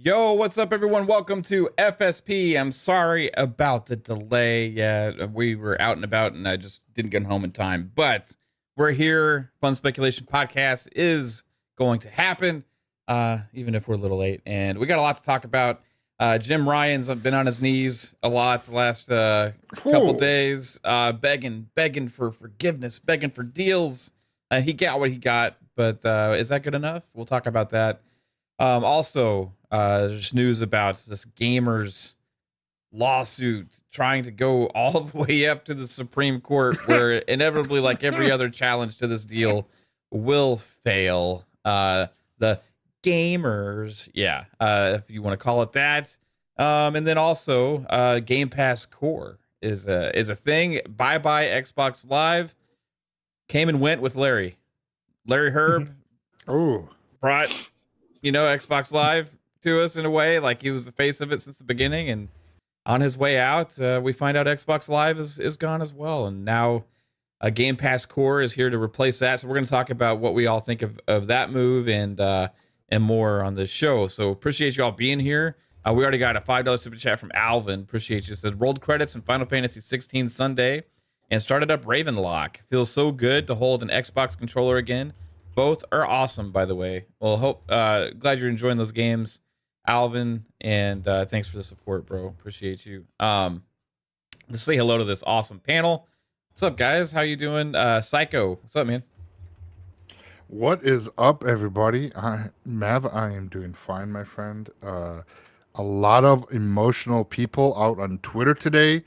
Yo, what's up, everyone? Welcome to FSP. I'm sorry about the delay. Yeah, we were out and about, and I just didn't get home in time. But we're here. Fun Speculation Podcast is going to happen, even if we're a little late. And we got a lot to talk about. Jim Ryan's been on his knees a lot the last couple days, begging for forgiveness, begging for deals. He got what he got, but is that good enough? We'll talk about that. Also, there's news about this gamers lawsuit trying to go all the way up to the Supreme Court, where inevitably, like every other challenge to this deal, will fail. The gamers, if you want to call it that. And then also, Game Pass Core is a thing. Bye bye Xbox Live. Came and went with Larry Herb. Brought Xbox Live to us in a way, like he was the face of it since the beginning. And on his way out, we find out Xbox Live is gone as well. And now Game Pass Core is here to replace that. So we're going to talk about what we all think of that move and more on this show. So appreciate you all being here. We already got a $5 super chat from Alvin. Appreciate you. It says, rolled credits in Final Fantasy 16 Sunday and started up Ravenlock. Feels so good to hold an Xbox controller again. Both are awesome, by the way. Well, glad you're enjoying those games, Alvin, and thanks for the support, bro. Appreciate you. Let's say hello to this awesome panel. What's up, guys? How you doing? Psycho, what's up, man? What is up, everybody? Mav, I am doing fine, my friend. A lot of emotional people out on Twitter today.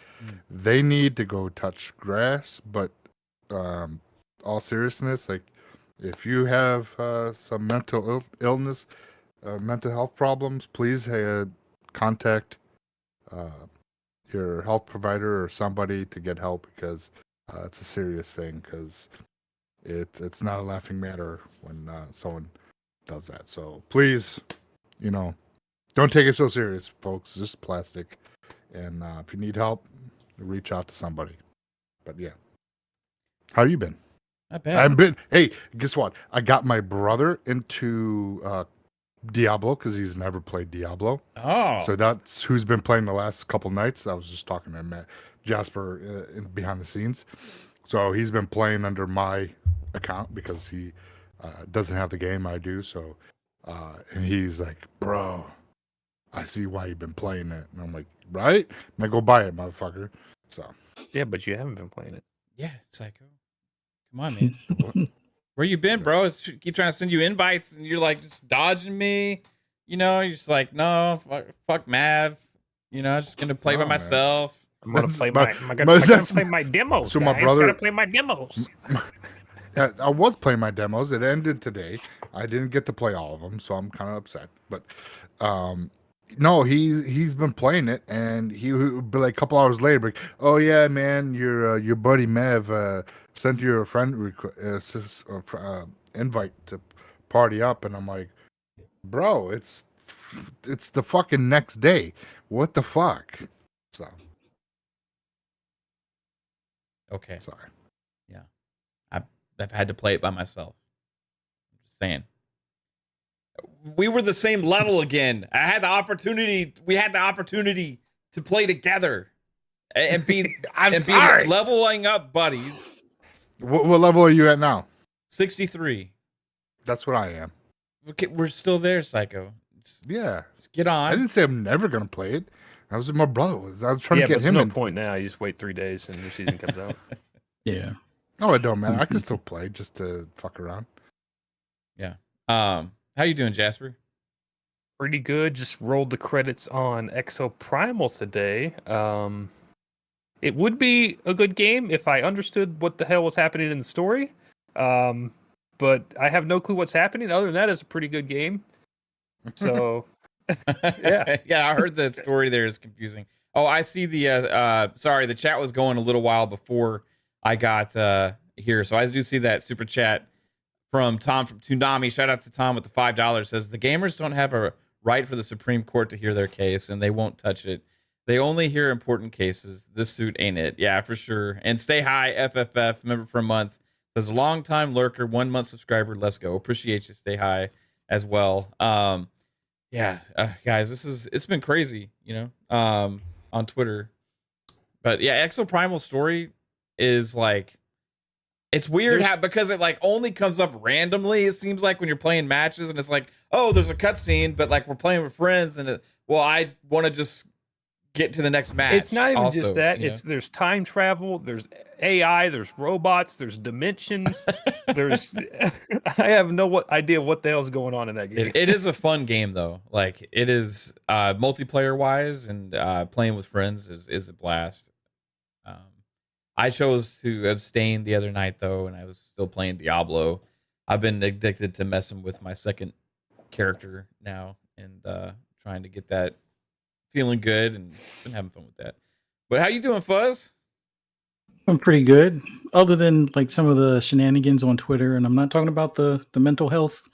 They need to go touch grass, but all seriousness, like, if you have some mental illness, mental health problems, please contact your health provider or somebody to get help, because it's a serious thing, because it's not a laughing matter when someone does that. So please, don't take it so serious, folks. It's just plastic. And if you need help, reach out to somebody. But yeah. How you been? Not bad. Hey, guess what? I got my brother into Diablo, because he's never played Diablo. Oh. So that's who's been playing the last couple nights. I was just talking to Jasper behind the scenes. So he's been playing under my account because he doesn't have the game I do. So, and he's like, bro, I see why you've been playing it. And I'm like, right? Now go buy it, motherfucker. So. Yeah, but you haven't been playing it. Yeah, Psycho. Come on, man. Where you been, bro? Keep trying to send you invites, and you're like just dodging me. You're just like, no, fuck Mav. I'm just gonna play by myself. I'm gonna play my demos. So guys. my brother gotta play my demos. I was playing my demos. It ended today. I didn't get to play all of them, so I'm kind of upset. But no, he's been playing it, and he would be like a couple hours later, like, oh yeah, man, your buddy Mav sent you a friend invite to party up, and I'm like, bro, it's the fucking next day. What the fuck? So. Okay. Sorry. Yeah. I've had to play it by myself. I'm just saying. We were the same level again. We had the opportunity to play together and be leveling up buddies. What level are you at now? 63. That's what I am. Okay, we're still there, Psycho. Just get on. I didn't say I'm never gonna play it. I was with my brother. I was trying to get him. No point now. You just wait 3 days and your season comes out. Yeah. No, it don't matter. I can still play just to fuck around. Yeah. How you doing, Jasper? Pretty good. Just rolled the credits on Exoprimal today. It would be a good game if I understood what the hell was happening in the story. But I have no clue what's happening. Other than that, it's a pretty good game. So, yeah. Yeah, I heard the story there is confusing. Oh, I see the, sorry, the chat was going a little while before I got here. So I do see that super chat from Tom from Toonami. Shout out to Tom with the $5. Says, the gamers don't have a right for the Supreme Court to hear their case, and they won't touch it. They only hear important cases. This suit ain't it. Yeah, for sure. And stay high, FFF, member for a month. Says, long time lurker, 1 month subscriber. Let's go. Appreciate you. Stay high as well. Yeah, guys, it's been crazy, on Twitter. But yeah, Exoprimal story is like, it's weird There's how, because it like only comes up randomly. It seems like when you're playing matches and it's like, oh, there's a cutscene, but like we're playing with friends and well, I want to just get to the next match. It's not even also, just that. There's time travel, there's AI, there's robots, there's dimensions. There's I have no idea what the hell's going on in that game. It is a fun game though. Like it is multiplayer wise, and playing with friends is a blast. Um, I chose to abstain the other night though, and I was still playing Diablo. I've been addicted to messing with my second character now, and trying to get that feeling good, and been having fun with that. But how you doing, Fuzz? I'm pretty good, other than like some of the shenanigans on Twitter, and I'm not talking about the mental health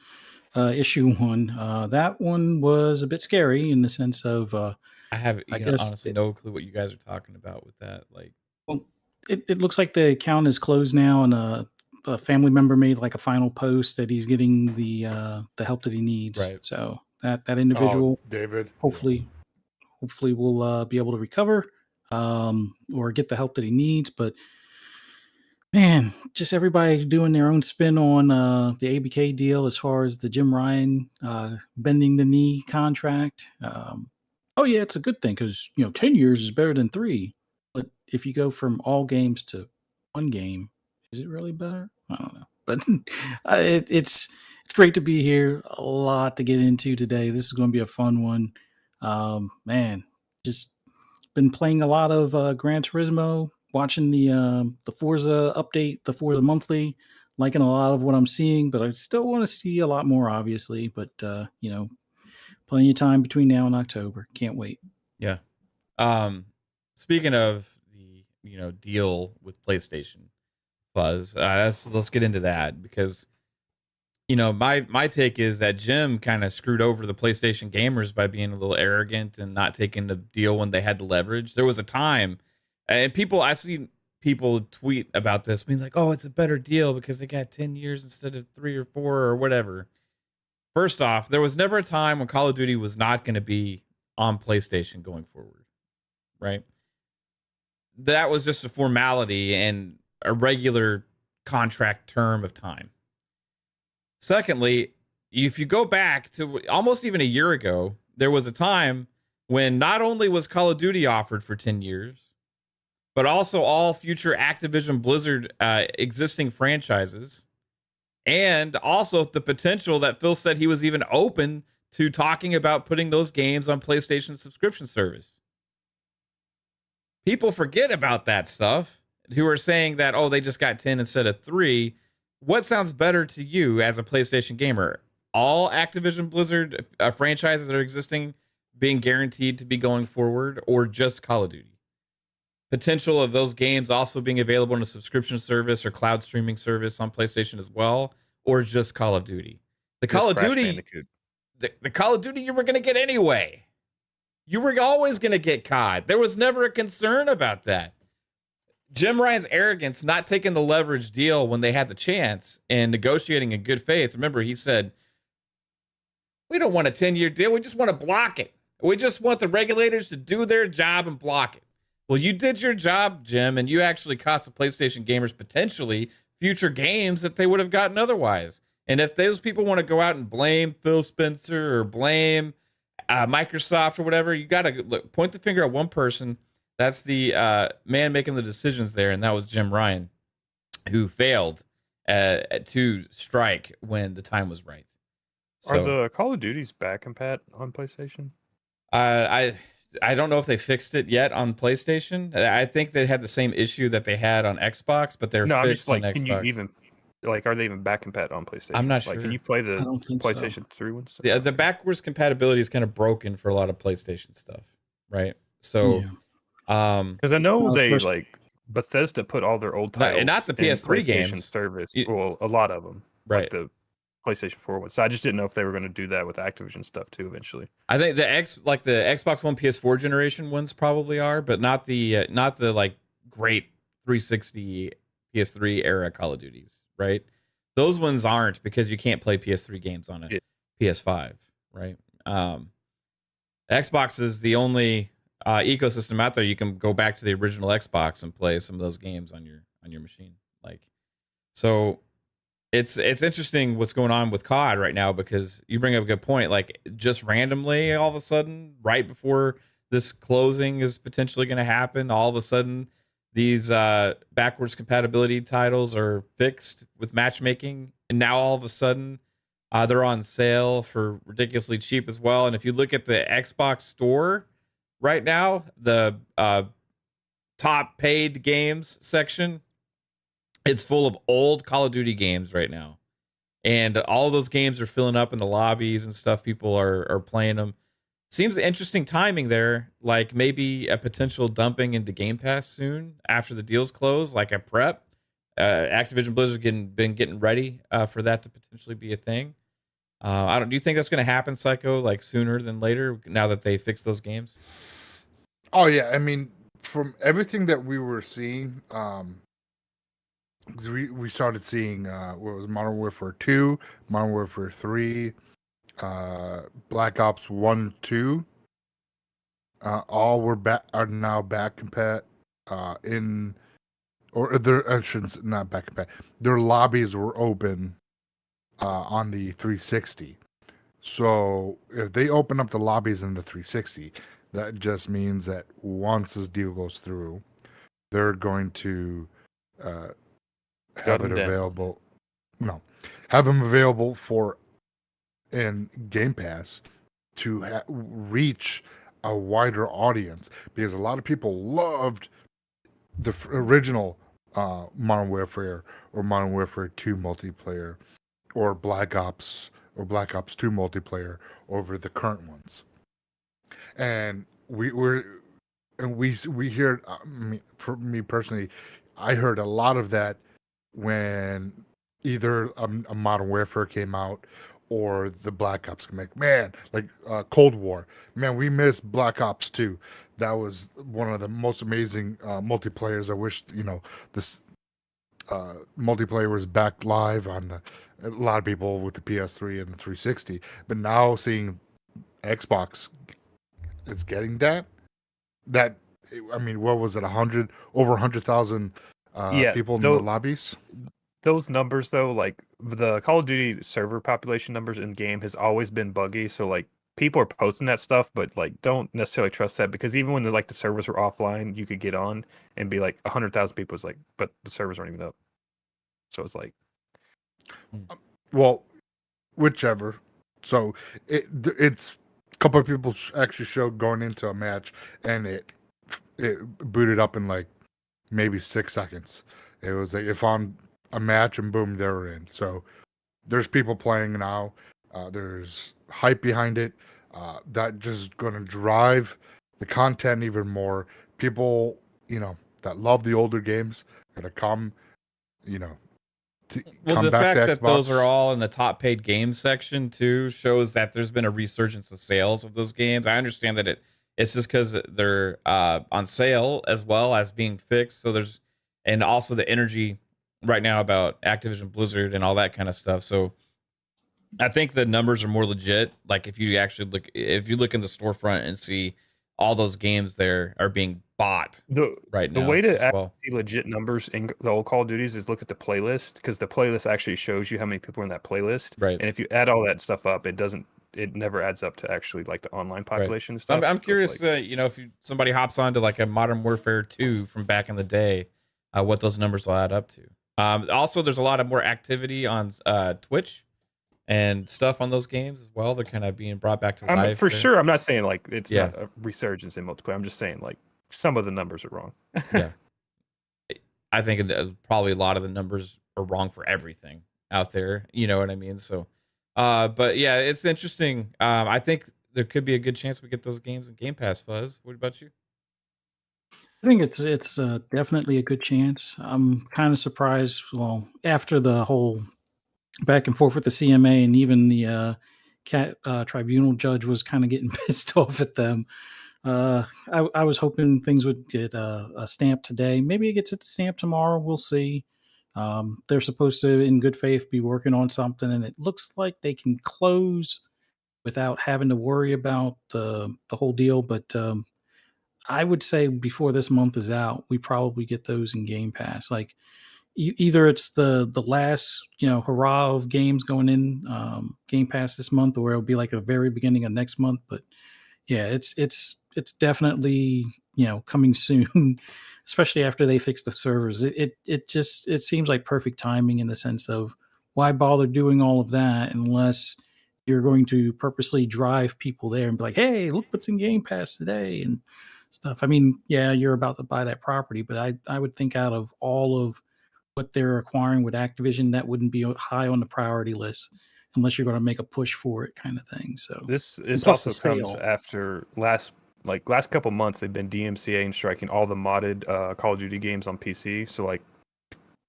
issue one. That one was a bit scary in the sense of I have I guess honestly no clue what you guys are talking about with that. Like, well, it looks like the account is closed now, and a family member made like a final post that he's getting the help that he needs. Right. So that individual, David. hopefully will be able to recover or get the help that he needs. But man, just everybody doing their own spin on the ABK deal as far as the Jim Ryan bending the knee contract. Oh yeah, it's a good thing because 10 years is better than 3. But if you go from all games to one game, is it really better? I don't know. But it's great to be here. A lot to get into today. This is going to be a fun one. Man, just been playing a lot of Gran Turismo, watching the Forza update, the Forza monthly, liking a lot of what I'm seeing, but I still want to see a lot more, obviously. But plenty of time between now and October. Can't wait. yeah. Speaking of the deal with PlayStation, Fuzz, let's get into that, because my take is that Jim kind of screwed over the PlayStation gamers by being a little arrogant and not taking the deal when they had the leverage. There was a time, and I see people tweet about this, being like, "Oh, it's a better deal because they got 10 years instead of 3 or 4 or whatever." First off, there was never a time when Call of Duty was not going to be on PlayStation going forward, right? That was just a formality and a regular contract term of time. Secondly, if you go back to almost even a year ago, there was a time when not only was Call of Duty offered for 10 years, but also all future Activision Blizzard existing franchises, and also the potential that Phil said he was even open to talking about putting those games on PlayStation subscription service. People forget about that stuff, who are saying that, oh, they just got 10 instead of 3. What sounds better to you as a PlayStation gamer? All Activision Blizzard franchises that are existing being guaranteed to be going forward, or just Call of Duty? Potential of those games also being available in a subscription service or cloud streaming service on PlayStation as well, or just Call of Duty? The Call of Duty, the Call of Duty you were going to get anyway. You were always going to get COD. There was never a concern about that. Jim Ryan's arrogance, not taking the leverage deal when they had the chance and negotiating in good faith. Remember, he said, we don't want a 10-year deal. We just want to block it. We just want the regulators to do their job and block it. Well, you did your job, Jim, and you actually cost the PlayStation gamers potentially future games that they would have gotten otherwise. And if those people want to go out and blame Phil Spencer or blame Microsoft or whatever, you got to point the finger at one person. That's the man making the decisions there, and that was Jim Ryan, who failed to strike when the time was right. So, Are the Call of Duties back compat on PlayStation? I don't know if they fixed it yet on PlayStation. I think they had the same issue that they had on Xbox, but they're I'm fixed just like, on can Xbox. you even are they even back compat on PlayStation? I'm not Like, sure. can you play the I don't think so. PlayStation 3 ones? The backwards compatibility is kind of broken for a lot of PlayStation stuff, right? So, Because I know Well, they first- like Bethesda put all their old titles not the in PS3 PlayStation games. service. Well, a lot of them, right. like the PlayStation 4 ones. So I just didn't know if they were going to do that with Activision stuff too eventually. I think the Xbox One, PS4 generation ones probably are, but not the like great 360 PS3 era Call of Duties, right? Those ones aren't, because you can't play PS3 games on a PS5, right? Xbox is the only ecosystem out there you can go back to the original Xbox and play some of those games on your machine. Like, so it's interesting what's going on with COD right now, because you bring up a good point. Like, just randomly, all of a sudden, right before this closing is potentially going to happen, all of a sudden these backwards compatibility titles are fixed with matchmaking, and now all of a sudden they're on sale for ridiculously cheap as well. And if you look at the Xbox store right now, the top paid games section, it's full of old Call of Duty games right now. And all of those games are filling up in the lobbies and stuff. People are playing them. Seems interesting timing there. Like, maybe a potential dumping into Game Pass soon after the deals close, like a prep. Activision Blizzard been getting ready for that to potentially be a thing. Do you think that's going to happen, Psycho, like sooner than later, now that they fixed those games? Oh yeah, I mean, from everything that we were seeing, 'cause we started seeing what was Modern Warfare 2, Modern Warfare 3, Black Ops 1, 2. All are now back compat in, or their actions not back compat. Their lobbies were open on the 360. So if they open up the lobbies in the 360, that just means that once this deal goes through, they're going to have it available. No, have them available for in Game Pass to reach a wider audience, because a lot of people loved the original Modern Warfare or Modern Warfare 2 multiplayer, or Black Ops 2 multiplayer over the current ones. And we hear, for me personally, I heard a lot of that when either a Modern Warfare came out or the Black Ops came out. Man, like Cold War. Man, we miss Black Ops 2. That was one of the most amazing multiplayers. I wish, this multiplayer was back live on a lot of people with the PS3 and the 360. But now seeing Xbox, it's getting that. I mean, what was it? Over 100,000 people in the lobbies. Those numbers, though, like the Call of Duty server population numbers in game has always been buggy. So like, people are posting that stuff, but like, don't necessarily trust that, because even when the servers were offline, you could get on and be like 100,000 people was like, but the servers weren't even up. So it's like, well, whichever. So it's a couple of people actually showed going into a match, and it booted up in like maybe 6 seconds. It was like, if on a match, and boom, they were in. So there's people playing now. There's hype behind it. That just going to drive the content even more. People, that love the older games, going to come, the fact that those are all in the top paid games section too shows that there's been a resurgence of sales of those games. I understand that it's just because they're on sale as well as being fixed. So and also the energy right now about Activision Blizzard and all that kind of stuff. So I think the numbers are more legit. Like, if you actually look in the storefront and see all those games there are being bought right now. The way to see legit numbers in the old Call of Duties is look at the playlist, because the playlist actually shows you how many people are in that playlist. Right. And if you add all that stuff up, it never adds up to actually like the online population stuff. I'm curious, if somebody hops onto like a Modern Warfare 2 from back in the day, what those numbers will add up to. Also, there's a lot of more activity on Twitch and stuff on those games as well. They're kind of being brought back to life. For sure, I'm not saying like it's not a resurgence in multiplayer. I'm just saying like some of the numbers are wrong. Yeah. I think probably a lot of the numbers are wrong for everything out there. You know what I mean? So, but yeah, it's interesting. I think there could be a good chance we get those games in Game Pass, Fuzz. What about you? I think it's definitely a good chance. I'm kind of surprised. Well, after the whole back and forth with the CMA, and even the tribunal judge was kind of getting pissed off at them. I was hoping things would get a stamp today. Maybe it gets a stamp tomorrow. We'll see. They're supposed to, in good faith, be working on something, and it looks like they can close without having to worry about the whole deal. But I would say before this month is out, we probably get those in Game Pass. Like either it's the last hurrah of games going in Game Pass this month, or it'll be like the very beginning of next month. But yeah, it's definitely coming soon, especially after they fix the servers. It seems like perfect timing in the sense of why bother doing all of that unless you're going to purposely drive people there and be like, hey, look what's in Game Pass today and stuff. I mean, yeah, you're about to buy that property, but I would think out of all of what they're acquiring with Activision, that wouldn't be high on the priority list unless you're going to make a push for it, kind of thing. So this plus also the comes sale. after last couple months they've been DMCA and striking all the modded Call of Duty games on PC. So like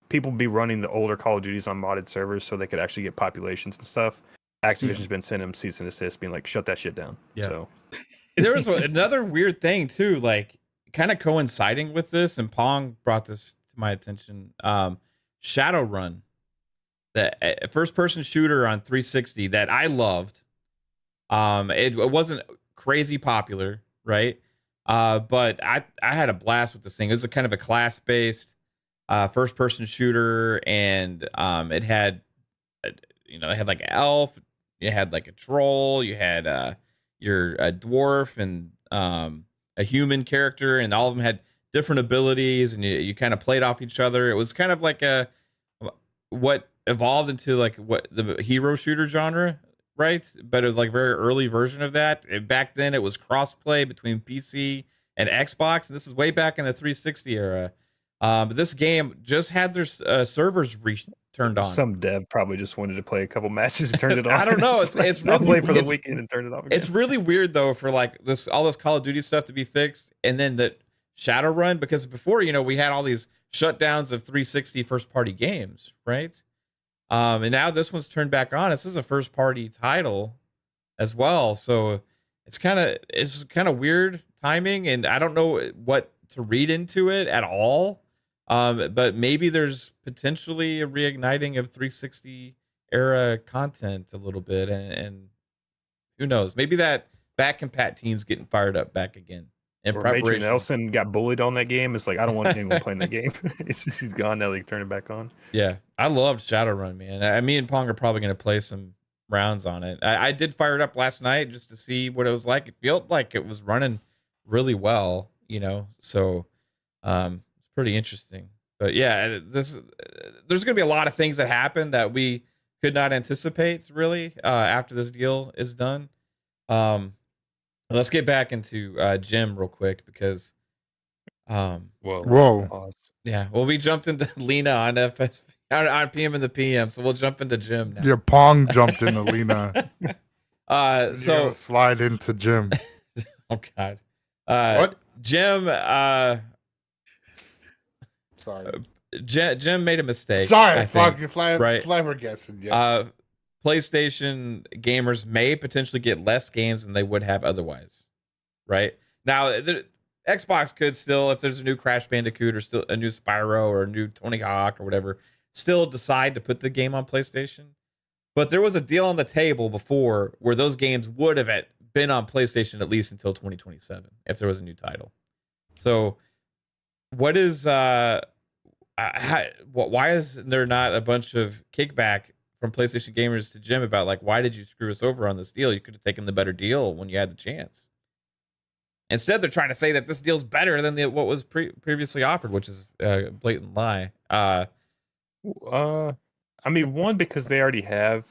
people be running the older Call of Duties on modded servers so they could actually get populations and stuff. Activision's been sending them cease and desist, being like, shut that shit down. Yeah. So There was another weird thing too, like kind of coinciding with this, and Pong brought this to my attention. Shadowrun, the first-person shooter on 360 that I loved. It wasn't crazy popular, right? But I had a blast with this thing. It was a kind of a class-based first-person shooter, and it had like an elf, you had like a troll, you had a dwarf and a human character, and all of them had different abilities, and you kind of played off each other. It was kind of like what evolved into like what the hero shooter genre, right? But it was like a very early version of that. Back then, it was crossplay between PC and Xbox, and this is way back in the 360 era. But this game just had their servers turned on. some dev probably just wanted to play a couple matches and turned it on. I don't know. It's I'll really play for the weekend and turn it off again. It's really weird though for like all this Call of Duty stuff to be fixed, and then the Shadowrun, because before we had all these shutdowns of 360 first party games, right? And now this one's turned back on. This is a first party title as well, so it's kind of weird timing, and I don't know what to read into it at all. But maybe there's potentially a reigniting of 360 era content a little bit, and who knows? Maybe that back compat team's getting fired up back again. In or Major preparation. Nelson got bullied on that game. It's like, I don't want anyone playing that game. He's gone now. They turn it back on. Yeah, I loved Shadowrun, man. Me and Pong are probably going to play some rounds on it. I did fire it up last night just to see what it was like. It felt like it was running really well, so it's pretty interesting. But yeah, there's going to be a lot of things that happen that we could not anticipate really after this deal is done. Let's get back into Jim real quick because Whoa. yeah, well, we jumped into Lena on FSP on PM and the PM, so we'll jump into Jim now. Your Pong jumped into Lena. So slide into Jim. oh god, What? Jim? Sorry. Jim made a mistake. Sorry, I think. fucking right. flabbergasted. Yeah. PlayStation gamers may potentially get less games than they would have otherwise. Right now, the Xbox could still, if there's a new Crash Bandicoot or still a new Spyro or a new Tony Hawk or whatever, still decide to put the game on PlayStation. But there was a deal on the table before where those games would have been on PlayStation at least until 2027 if there was a new title. So, what is why is there not a bunch of kickback from PlayStation gamers to Jim about like, why did you screw us over on this deal? You could have taken the better deal when you had the chance. Instead, they're trying to say that this deal's better than what was previously offered, which is a blatant lie. I mean, one, because they already have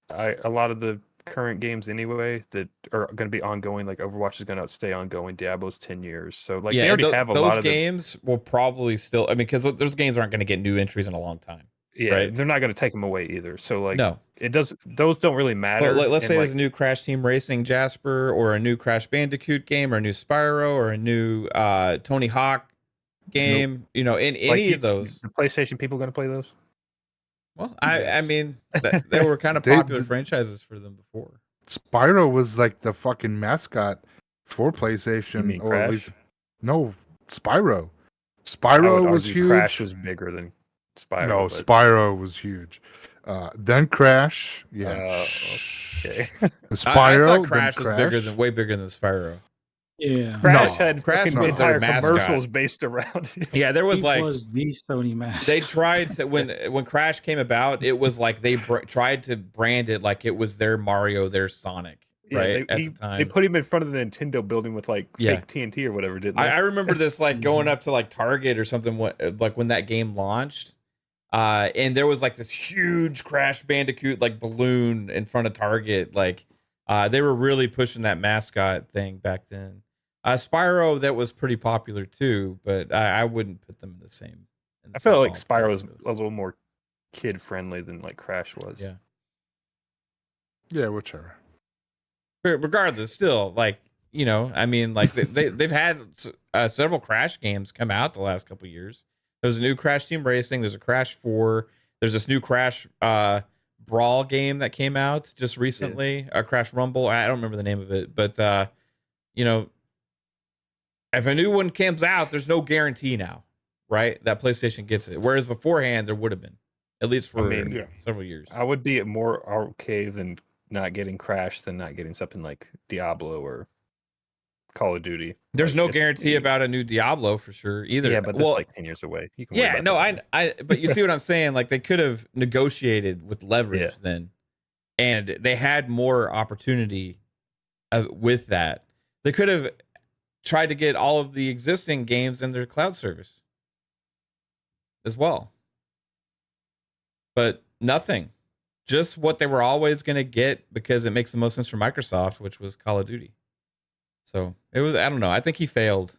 a lot of the current games anyway that are going to be ongoing. Like Overwatch is going to stay ongoing. Diablo's 10 years. So like they already have a lot of those games will probably still, I mean, because those games aren't going to get new entries in a long time. Yeah, right? They're not going to take them away either. So like, no, those don't really matter. Well, let's say there's a new Crash Team Racing Jasper, or a new Crash Bandicoot game, or a new Spyro, or a new Tony Hawk game. Nope. In any of those, the PlayStation people going to play those? Well, I mean, they were kind of popular franchises for them before. Spyro was like the fucking mascot for PlayStation, You mean or Crash? at least no, Spyro. I would Spyro was argue huge. Crash was bigger than Spyro. No, but Spyro was huge. Then Crash. Yeah. Okay. I Spyro. thought then Crash was way bigger than Spyro. Yeah. Crash No, had Crash fucking was their entire mascot. commercials based around it. Yeah, there was He was the Sony mascot. they tried to when Crash came about, it was like they tried to brand it like it was their Mario, their Sonic, right? At the time, they put him in front of the Nintendo building with like fake TNT or whatever, didn't they? I remember this like going up to like Target or something, like when that game launched, and there was like this huge Crash Bandicoot like balloon in front of Target. Like, they were really pushing that mascot thing back then. Spyro, that was pretty popular too, but I wouldn't put them in the same. I felt like Spyro was a little more kid friendly than like Crash was. Yeah. Yeah, whichever. But regardless, still, like, you know, I mean, like they've had several Crash games come out the last couple of years. There's a new Crash Team Racing. There's a Crash 4. There's this new Crash Brawl game that came out just recently. Crash Rumble. I don't remember the name of it, but you know, if a new one comes out, there's no guarantee now, right? That PlayStation gets it. Whereas beforehand, there would have been, at least for several years. I would be more okay than not getting Crash than not getting something like Diablo or Call of Duty. There's no guarantee about a new Diablo for sure either. Yeah, but that's like 10 years away. You can but you see what I'm saying? Like they could have negotiated with leverage then, and they had more opportunity with that. They could have tried to get all of the existing games in their cloud service as well. But nothing. Just what they were always going to get because it makes the most sense for Microsoft, which was Call of Duty. So it was, I don't know. I think he failed.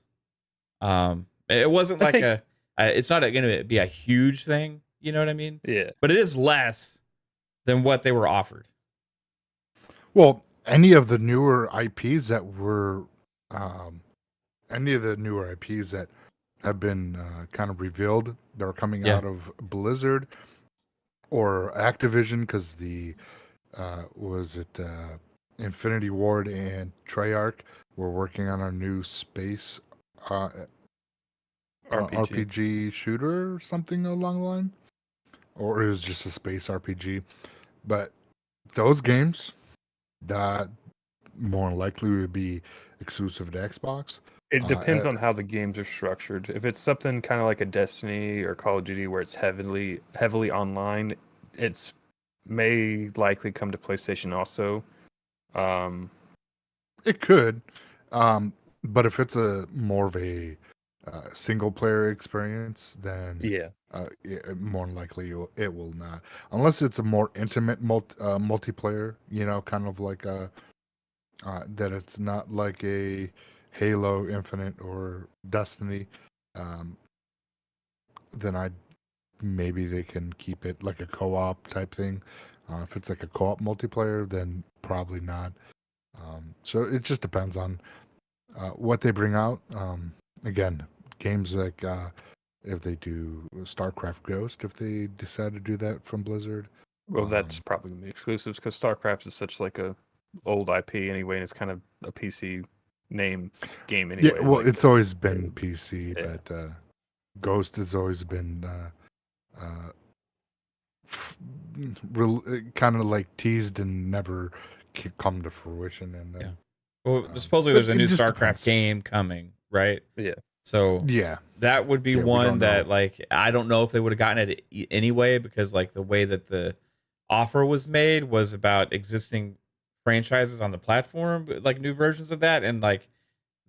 It wasn't like it's not going to be a huge thing. You know what I mean? Yeah. But it is less than what they were offered. Well, any of the newer IPs that have been kind of revealed that are coming out of Blizzard or Activision, because Infinity Ward and Treyarch were working on a new space RPG shooter or something along the line, or it was just a space RPG. But those games that more likely would be exclusive to Xbox. It depends on how the games are structured. If it's something kind of like a Destiny or Call of Duty where it's heavily online, it's may likely come to PlayStation also. It could, but if it's a more of a single player experience, then more than likely it will not, unless it's a more intimate multiplayer. You know, kind of like that it's not like a Halo Infinite or Destiny. Then maybe they can keep it like a co-op type thing. If it's like a co-op multiplayer, then probably not. So it just depends on what they bring out. Again, games like if they do StarCraft Ghost, if they decide to do that from Blizzard. Well, that's probably gonna be exclusives because StarCraft is such like a old IP anyway, and it's kind of a PC name game anyway. Yeah, well, like, it's always been PC, but Ghost has always been kind of like teased and never come to fruition. And then, well, supposedly there's a new StarCraft depends. game coming, right? Yeah. So that would be one that like I don't know if they would have gotten it anyway, because like the way that the offer was made was about existing franchises on the platform, like new versions of that, and like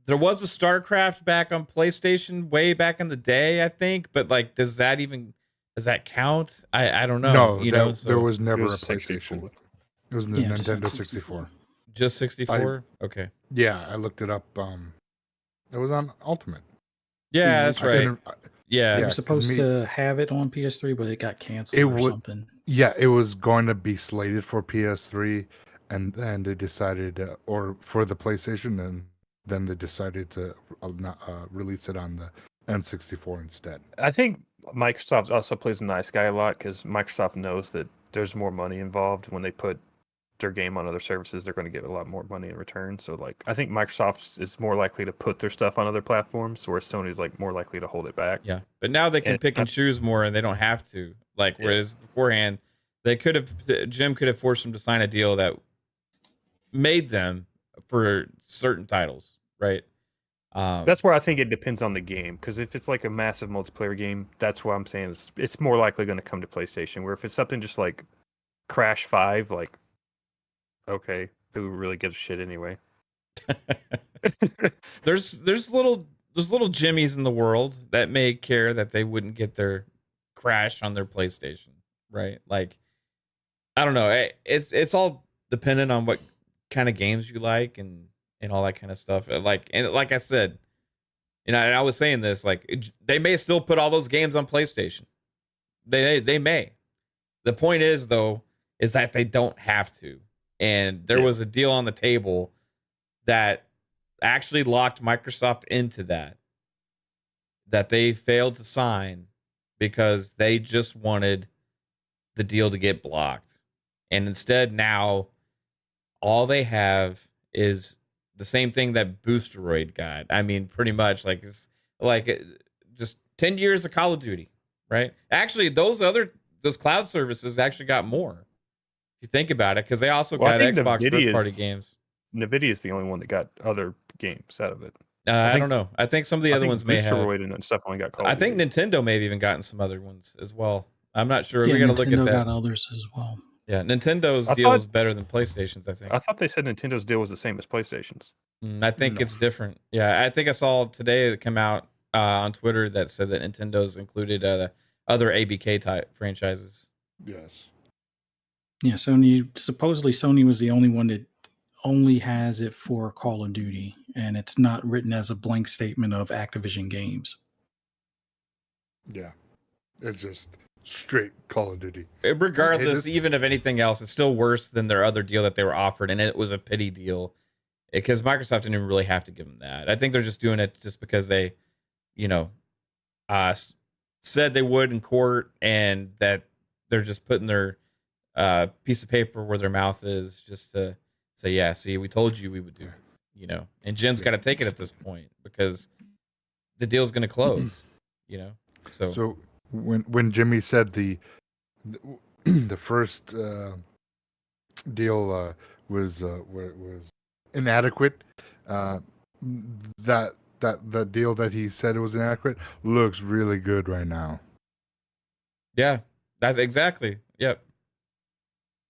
there was a StarCraft back on PlayStation way back in the day, I think, but like does that count? I don't know. No, there was never a PlayStation. It was the Nintendo 64. Just 64? Okay. Yeah, I looked it up. It was on Ultimate. Yeah, that's right. They were supposed to have it on PS3, but it got canceled or something. Yeah, it was going to be slated for PS3, and then they decided, or for the PlayStation, and then they decided to release it on the N64 instead. I think Microsoft also plays a nice guy a lot because Microsoft knows that there's more money involved when they put their game on other services. They're going to get a lot more money in return. So like I think Microsoft is more likely to put their stuff on other platforms, whereas Sony's like more likely to hold it back. Yeah, but now they can pick and choose more, and they don't have to. Like whereas beforehand, Jim could have forced them to sign a deal that made them for certain titles, right? That's where I think it depends on the game. Because if it's like a massive multiplayer game, that's what I'm saying. It's more likely going to come to PlayStation. Where if it's something just like Crash 5, like, okay, who really gives a shit anyway? there's little Jimmies in the world that may care that they wouldn't get their Crash on their PlayStation, right? Like, I don't know. It's all dependent on what kind of games you like and all that kind of stuff. Like I said, and I was saying this, like they may still put all those games on PlayStation. They may. The point is though, is that they don't have to. And there was a deal on the table that actually locked Microsoft into that they failed to sign because they just wanted the deal to get blocked. And instead now all they have is the same thing that Boosteroid got. I mean, pretty much like it's like just 10 years of Call of Duty, right? Actually, those cloud services actually got more. If you think about it, because they also got Xbox first-party games. NVIDIA is the only one that got other games out of it. I don't know. I think some of the other ones may have. Boosteroid and stuff only got Call of I think Duty. Nintendo may have even gotten some other ones as well. I'm not sure. Yeah, We got to look at Nintendo that. got others as well. Yeah, Nintendo's I deal thought- is better than PlayStation's, I think. I thought they said Nintendo's deal was the same as PlayStation's. I think No. it's different. Yeah, I think I saw today that come out on Twitter that said that Nintendo's included other ABK type franchises. Yes. Yeah, supposedly Sony was the only one that only has it for Call of Duty, and it's not written as a blank statement of Activision games. Yeah. It's just straight Call of Duty. Regardless, even of anything else, it's still worse than their other deal that they were offered, and it was a pity deal because Microsoft didn't even really have to give them that. I think they're just doing it just because they, said they would in court, and that they're just putting their piece of paper where their mouth is just to say, yeah, see, we told you we would do it, And Jim's got to take it at this point because the deal's going to close, So when Jimmy said the first deal was inadequate, that deal that he said it was inadequate looks really good right now. Yeah, that's exactly. Yep.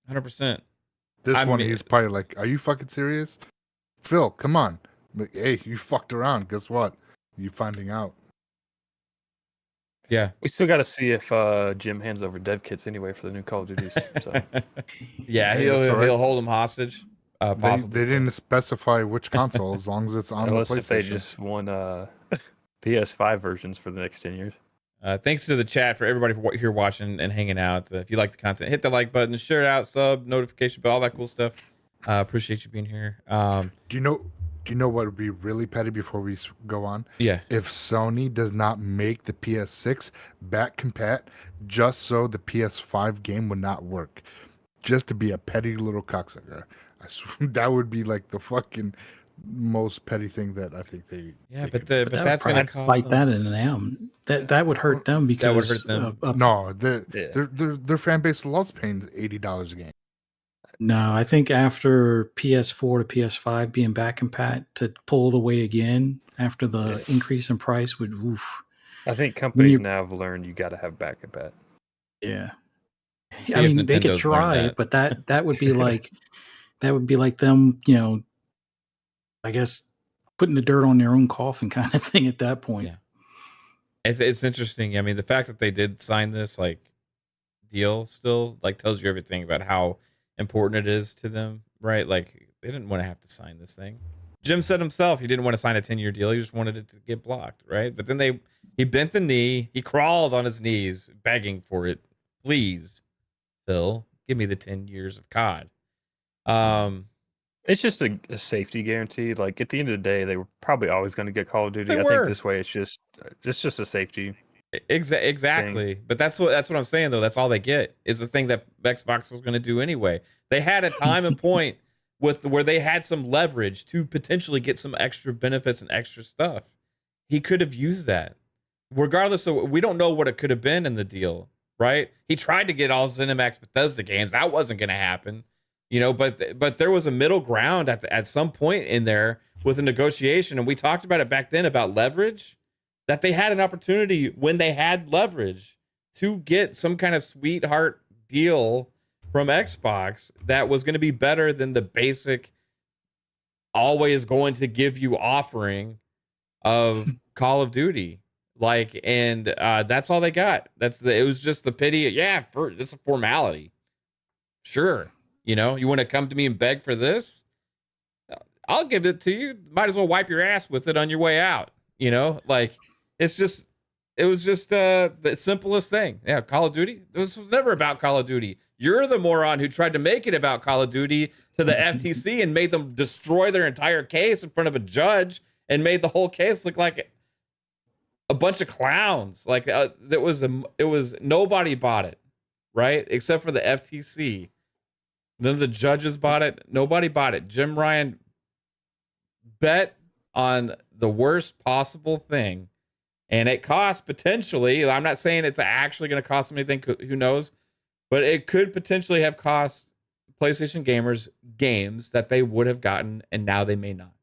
100%. This one, he's probably like, "Are you fucking serious, Phil? Come on!" Like, hey, you fucked around. Guess what? You finding out. Yeah. We still got to see if Jim hands over dev kits anyway for the new Call of Duties. So. Yeah, he'll hold them hostage. They didn't specify which console, as long as it's on Unless the PlayStation. if they just want PS5 versions for the next 10 years. Thanks to the chat for everybody here watching and hanging out. If you like the content, hit the like button, share it out, sub, notification bell, all that cool stuff. Appreciate you being here. Do you know what would be really petty before we go on? Yeah. If Sony does not make the PS6 back compat, just so the PS5 game would not work, just to be a petty little cocksucker. I swear, that would be like the fucking most petty thing that I think they. Yeah, they but could- that's going to cost fight them. that in them. That would hurt them because hurt them. No, their fan base loves paying $80 a game. No, I think after PS4 to PS5 being back compat, to pull it away again after the increase in price would oof. I think companies now have learned you got to have back at bat. Yeah. See I if mean, they could Nintendo's try learned it, but that would be like them, I guess putting the dirt on their own coffin kind of thing at that point. Yeah. It's interesting. I mean, the fact that they did sign this deal still tells you everything about how important it is to them, right? Like they didn't want to have to sign this thing. Jim said himself he didn't want to sign a 10-year deal. He just wanted it to get blocked, right? But then he bent the knee, he crawled on his knees begging for it. Please, Phil, give me the 10 years of COD. It's just a safety guarantee. Like at the end of the day, they were probably always going to get Call of Duty. They I were. think this way it's just a safety. Exactly. But that's what I'm saying though. That's all they get is the thing that Xbox was going to do anyway. They had a time and point where they had some leverage to potentially get some extra benefits and extra stuff. He could have used that. Regardless of, we don't know what it could have been in the deal, right? He tried to get all ZeniMax Bethesda games. That wasn't going to happen, but there was a middle ground at some point in there with a negotiation. And we talked about it back then about leverage, that they had an opportunity when they had leverage to get some kind of sweetheart deal from Xbox that was going to be better than the basic, always going to give you offering of Call of Duty. That's all they got. It was just the pity. Yeah, it's a formality. Sure. You want to come to me and beg for this? I'll give it to you. Might as well wipe your ass with it on your way out. It was just the simplest thing. Yeah, Call of Duty. This was never about Call of Duty. You're the moron who tried to make it about Call of Duty to the FTC and made them destroy their entire case in front of a judge and made the whole case look like a bunch of clowns. It was nobody bought it, right? Except for the FTC. None of the judges bought it. Nobody bought it. Jim Ryan bet on the worst possible thing, and it cost potentially, I'm not saying it's actually going to cost them anything, who knows, but it could potentially have cost PlayStation gamers games that they would have gotten, and now they may not,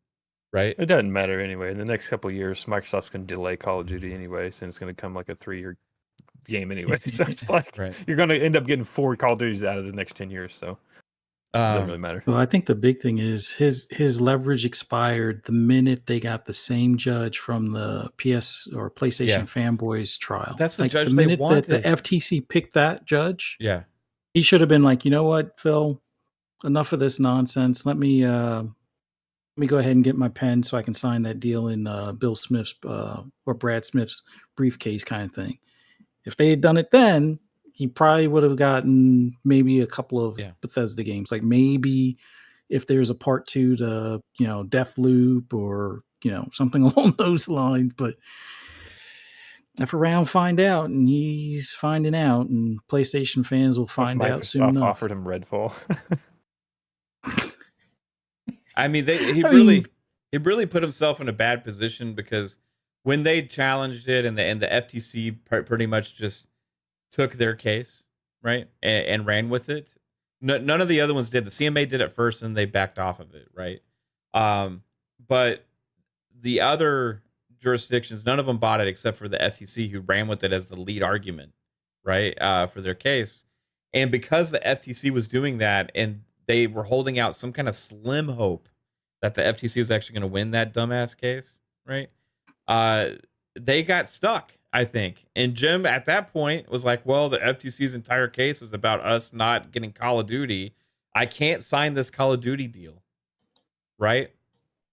right? It doesn't matter anyway. In the next couple of years, Microsoft's going to delay Call of Duty anyway, since it's going to come like a 3-year game anyway. So it's like you're going to end up getting 4 Call of Duties out of the next 10 years. So it doesn't really matter. Well, I think the big thing is his leverage expired the minute they got the same judge from the PS or PlayStation fanboys trial. That's the judge the they minute wanted. that the FTC picked that judge. Yeah, he should have been like, you know what, Phil, enough of this nonsense. Let me go ahead and get my pen so I can sign that deal in Bill Smith's or Brad Smith's briefcase kind of thing. If they had done it then, he probably would have gotten maybe a couple of Bethesda games. Like maybe if there's a part 2 to, Deathloop or, something along those lines. But if around find out, and he's finding out, and PlayStation fans will find out soon enough. Microsoft offered him Redfall. I mean, he really put himself in a bad position, because when they challenged it and the FTC pretty much just took their case, right, and ran with it. None of the other ones did. The CMA did it first, and they backed off of it, right? But the other jurisdictions, none of them bought it except for the FTC, who ran with it as the lead argument, right, for their case. And because the FTC was doing that, and they were holding out some kind of slim hope that the FTC was actually going to win that dumbass case, right? They got stuck, I think. And Jim at that point was like, well, the FTC's entire case is about us not getting Call of Duty. I can't sign this Call of Duty deal, right?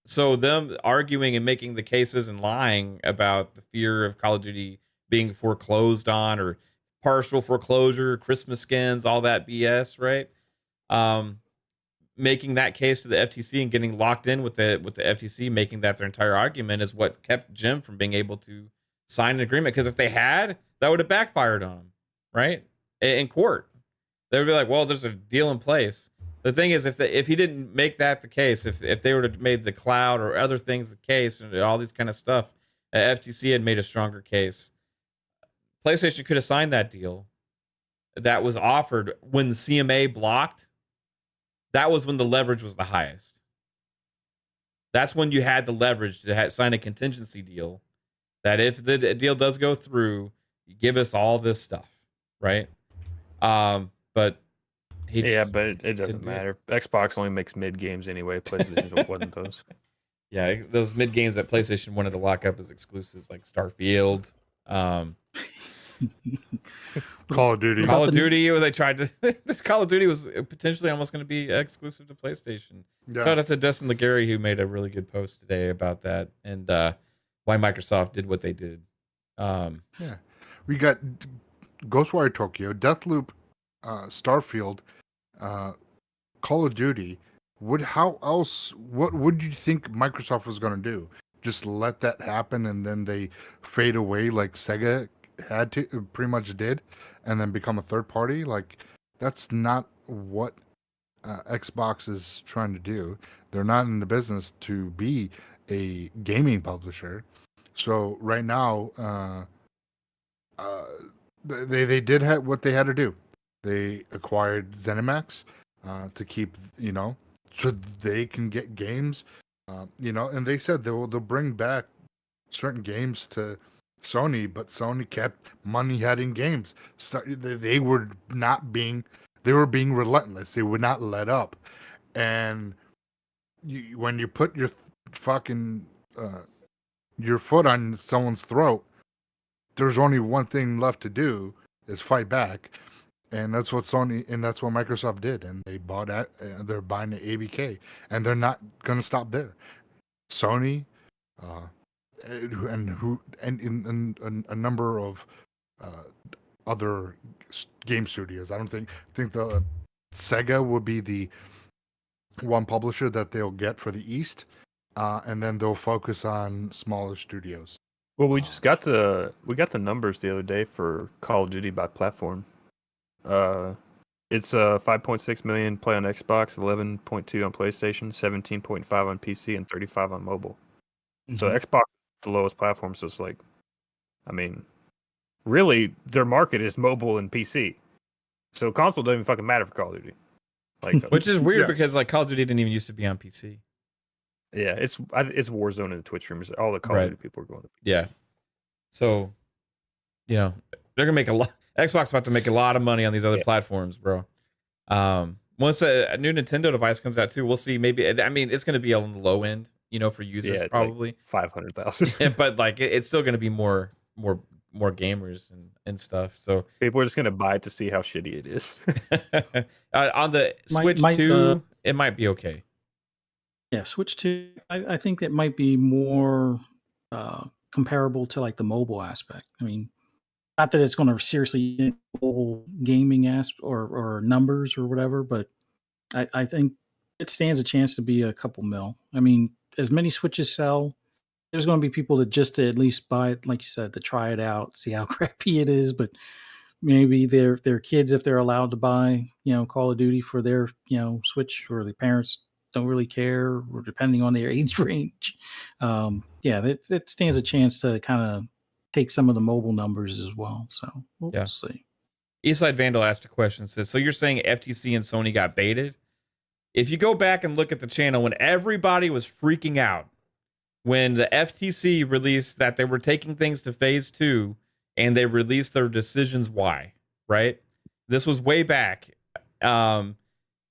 So them arguing and making the cases and lying about the fear of Call of Duty being foreclosed on, or partial foreclosure, Christmas skins, all that BS, right? Making that case to the FTC and getting locked in with the FTC, making that their entire argument, is what kept Jim from being able to sign an agreement. Because if they had, that would have backfired on him, right? In court, they would be like, well, there's a deal in place. The thing is, if he didn't make that the case, if they would have made the cloud or other things the case, and all these kind of stuff, FTC had made a stronger case. PlayStation could have signed that deal that was offered when the CMA blocked. That was when the leverage was the highest. That's when you had the leverage to sign a contingency deal, that if the deal does go through, you give us all this stuff, right? But but it doesn't matter. Xbox only makes mid games anyway. PlayStation wasn't those. Yeah, those mid games that PlayStation wanted to lock up as exclusives, like Starfield, Call of Duty. Call of Duty, where they tried to. This Call of Duty was potentially almost going to be exclusive to PlayStation. Yeah. Shout out to Destin Legary, who made a really good post today about that, and why Microsoft did what they did. Yeah, we got Ghostwire Tokyo, Deathloop, Starfield, Call of Duty. What would you think Microsoft was going to do? Just let that happen and then they fade away like Sega had to, pretty much did, and then become a third party? Like, that's not what Xbox is trying to do. They're not in the business to be a gaming publisher. So right now, They did have what they had to do. They acquired ZeniMax to keep, so they can get games, and they said they'll bring back certain games to Sony, but Sony kept money heading games. So they were being relentless. They would not let up. And when you put your fucking your foot on someone's throat, there's only one thing left to do is fight back. And that's what Microsoft did, and they bought at. They're buying the ABK, and they're not going to stop there. Sony, and a number of other game studios. I think the Sega would be the one publisher that they'll get for the East, and then they'll focus on smaller studios. Well, we got the numbers the other day for Call of Duty by platform. It's 5.6 million play on Xbox, 11.2 on PlayStation, 17.5 on PC, and 35 on mobile. Mm-hmm. So Xbox is the lowest platform. So it's like, I mean, really, their market is mobile and PC. So console doesn't even fucking matter for Call of Duty. Like, which is weird because like Call of Duty didn't even used to be on PC. Yeah, it's Warzone in the Twitch streamers. All the Call of Duty people are going to. Yeah. So, they're gonna make a lot. Xbox about to make a lot of money on these other platforms, bro. Once a new Nintendo device comes out too, we'll see. Maybe it's going to be on the low end, for users probably like 500,000. But like it's still going to be more gamers and stuff. So people are just going to buy it to see how shitty it is. On the Switch 2, it might be okay. Yeah, Switch 2. I think it might be more comparable to like the mobile aspect. I mean. Not that it's going to seriously mobile gaming or numbers or whatever, but I think it stands a chance to be a couple mil. I mean, as many Switches sell, there's going to be people that just to at least buy it, like you said, to try it out, see how crappy it is. But maybe their kids, if they're allowed to buy, Call of Duty for their, Switch, or the parents don't really care, or depending on their age range. That stands a chance to kind of take some of the mobile numbers as well. So we'll see. Eastside Vandal asked a question, says, so you're saying FTC and Sony got baited? If you go back and look at the channel when everybody was freaking out, when the FTC released that they were taking things to phase 2 and they released their decisions why, right? This was way back. And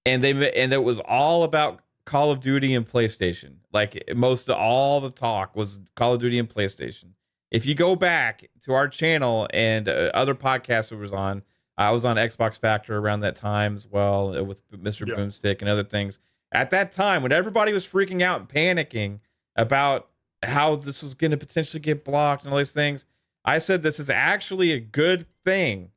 it was all about Call of Duty and PlayStation. Like most of all the talk was Call of Duty and PlayStation. If you go back to our channel and other podcasts I was on Xbox Factor around that time as well with Mr. Boomstick and other things. At that time, when everybody was freaking out and panicking about how this was going to potentially get blocked and all these things, I said this is actually a good thing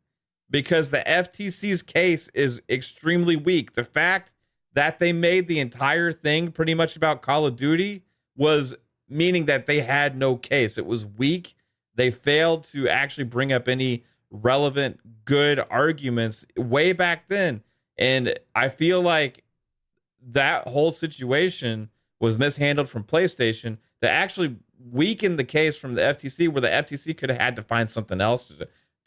because the FTC's case is extremely weak. The fact that they made the entire thing pretty much about Call of Duty was meaning that they had no case. It was weak. They failed to actually bring up any relevant, good arguments way back then. And I feel like that whole situation was mishandled from PlayStation that actually weakened the case from the FTC, where the FTC could have had to find something else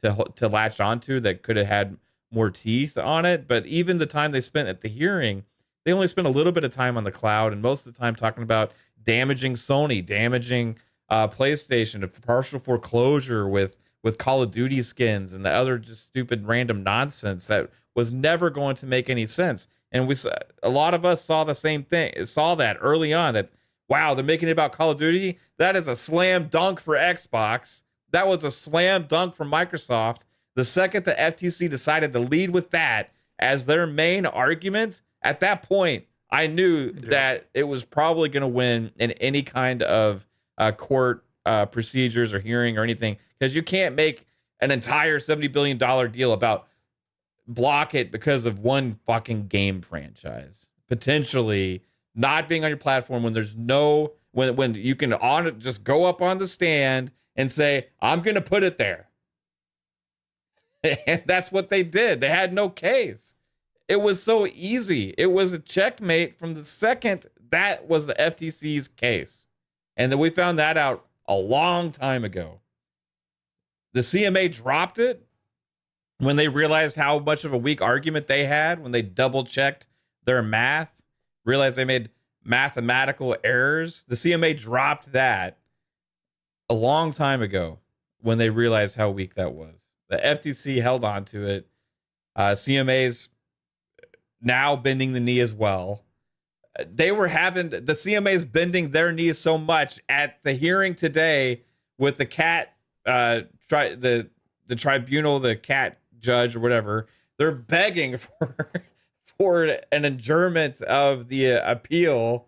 to latch onto that could have had more teeth on it. But even the time they spent at the hearing, they only spent a little bit of time on the cloud, and most of the time talking about damaging Sony, damaging PlayStation, a partial foreclosure with Call of Duty skins and the other just stupid random nonsense that was never going to make any sense. And a lot of us saw the same thing, saw that early on, that, wow, they're making it about Call of Duty. That is a slam dunk for Xbox. That was a slam dunk for Microsoft. The second the FTC decided to lead with that as their main argument, at that point, I knew that it was probably going to win in any kind of court procedures or hearing or anything, because you can't make an entire $70 billion deal about block it because of one fucking game franchise potentially not being on your platform when there's no, when you can just go up on the stand and say, I'm going to put it there. And that's what they did. They had no case. It was so easy. It was a checkmate from the second that was the FTC's case. And then we found that out a long time ago. The CMA dropped it, when they realized how much of a weak argument they had, when they double checked their math, realized they made mathematical errors. The CMA dropped that a long time ago when they realized how weak that was. The FTC held on to it. CMA's now bending the knee as well. They were having the CMA's bending their knees so much at the hearing today with the cat, the tribunal, the cat judge or whatever. They're begging for an adjournment of the appeal,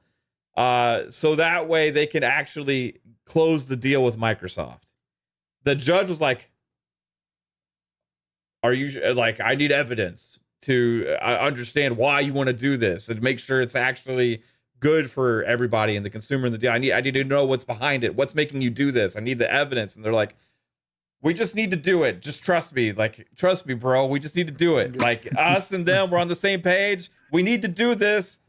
so that way they can actually close the deal with Microsoft. The judge was like, "Are you like? I need evidence to understand why you want to do this and make sure it's actually good for everybody and the consumer and the deal. I need to know what's behind it. What's making you do this? I need the evidence." And they're like, "We just need to do it. Just trust me. Like, trust me, bro. We just need to do it. Like, us and them, we're on the same page. We need to do this.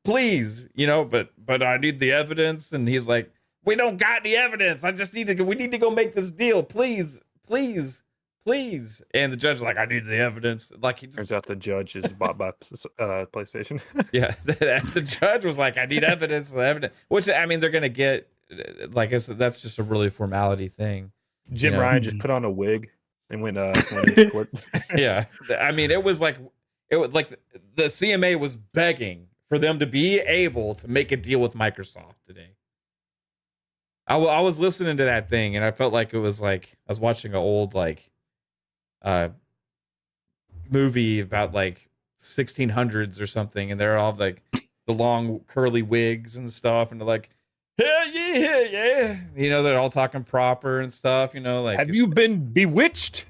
Please, you know, but I need the evidence." And he's like, "We don't got the evidence. We need to go make this deal. Please, please, please." And the judge is like, "I need the evidence." Like, he just, Turns out the judge is bought by PlayStation. yeah, the judge was like, "I need evidence, the evidence," which, I mean, they're going to get, like, that's just a really formality thing. Jim You know? Ryan just put on a wig and went to court. Yeah. I mean, it was like the CMA was begging for them to be able to make a deal with Microsoft today. I was listening to that thing and I felt like it was like I was watching an old like movie about like 1600s or something, and they're all like the long curly wigs and stuff, and they're like, "Yeah, yeah, yeah," you know, they're all talking proper and stuff, you know, like, "Have you been bewitched?"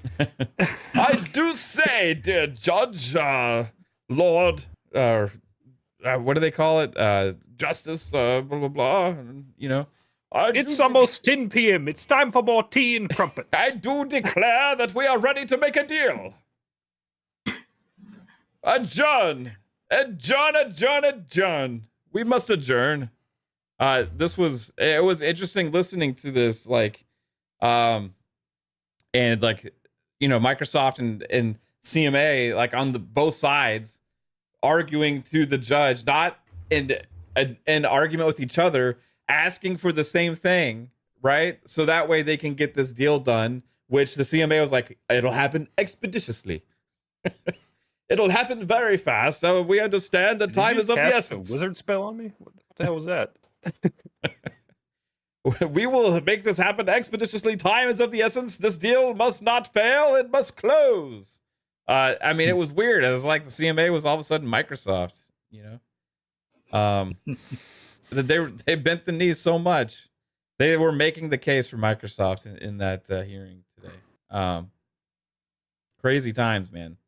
"I do say, dear judge, Lord, what do they call it? Justice, blah blah blah," and, you know, It's almost 10 p.m. It's time for more tea and crumpets. "I do declare that we are ready to make a deal. Adjourn. We must adjourn." It was interesting listening to this, like, and like, you know, Microsoft and CMA, like, on both sides arguing to the judge, not in an argument with each other, asking for the same thing, right? So that way they can get this deal done, which the CMA was like, "It'll happen expeditiously." "It'll happen very fast. We understand the time is of the essence." A wizard spell on me? What the hell was that? "We will make this happen expeditiously. Time is of the essence. This deal must not fail. It must close." I mean, it was weird. It was like the CMA was all of a sudden Microsoft, you know? They bent the knee so much. They were making the case for Microsoft in that hearing today. Crazy times, man.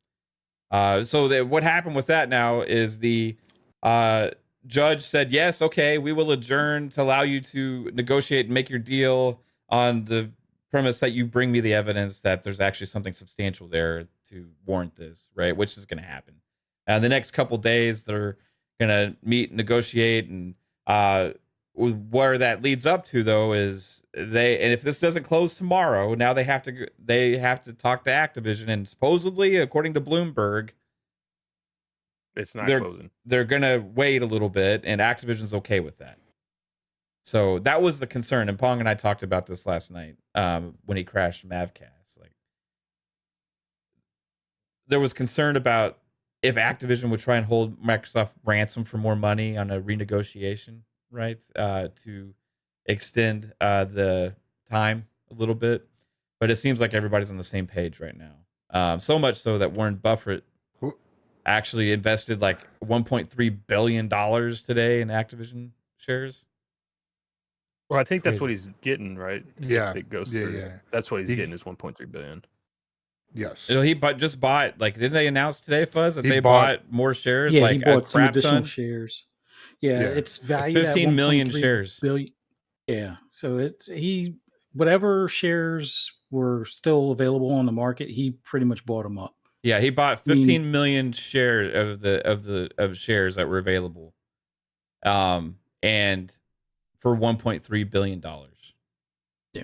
So what happened with that now is the judge said, "Yes, okay, we will adjourn to allow you to negotiate and make your deal on the premise that you bring me the evidence that there's actually something substantial there to warrant this," right? Which is going to happen. The next couple days, they're going to meet, negotiate, and where that leads up to, though, is and if this doesn't close tomorrow, now they have to talk to Activision, and supposedly, according to Bloomberg, It's not closing. They're gonna wait a little bit, and Activision's okay with that. So that was the concern, and Pong and I talked about this last night when he crashed Mavcast. Like, there was concern about if Activision would try and hold Microsoft ransom for more money on a renegotiation, right? To extend the time a little bit. But it seems like everybody's on the same page right now. So much so that Warren Buffett actually invested like $1.3 billion today in Activision shares. Well, I think that's what he's getting, right? Yeah. It goes Yeah, through. yeah. That's what he's getting is 1.3 billion. Yes. You know, he just bought, like, didn't they announce today, Fuzz, that He they bought- bought more shares? Yeah, like he bought a some crap additional ton? shares. Yeah, Yeah. it's valued 15 at million 1.3 shares. billion. Yeah, so whatever shares were still available on the market, he pretty much bought them up. Yeah, he bought 15 million shares of shares that were available, and for $1.3 billion. Yeah.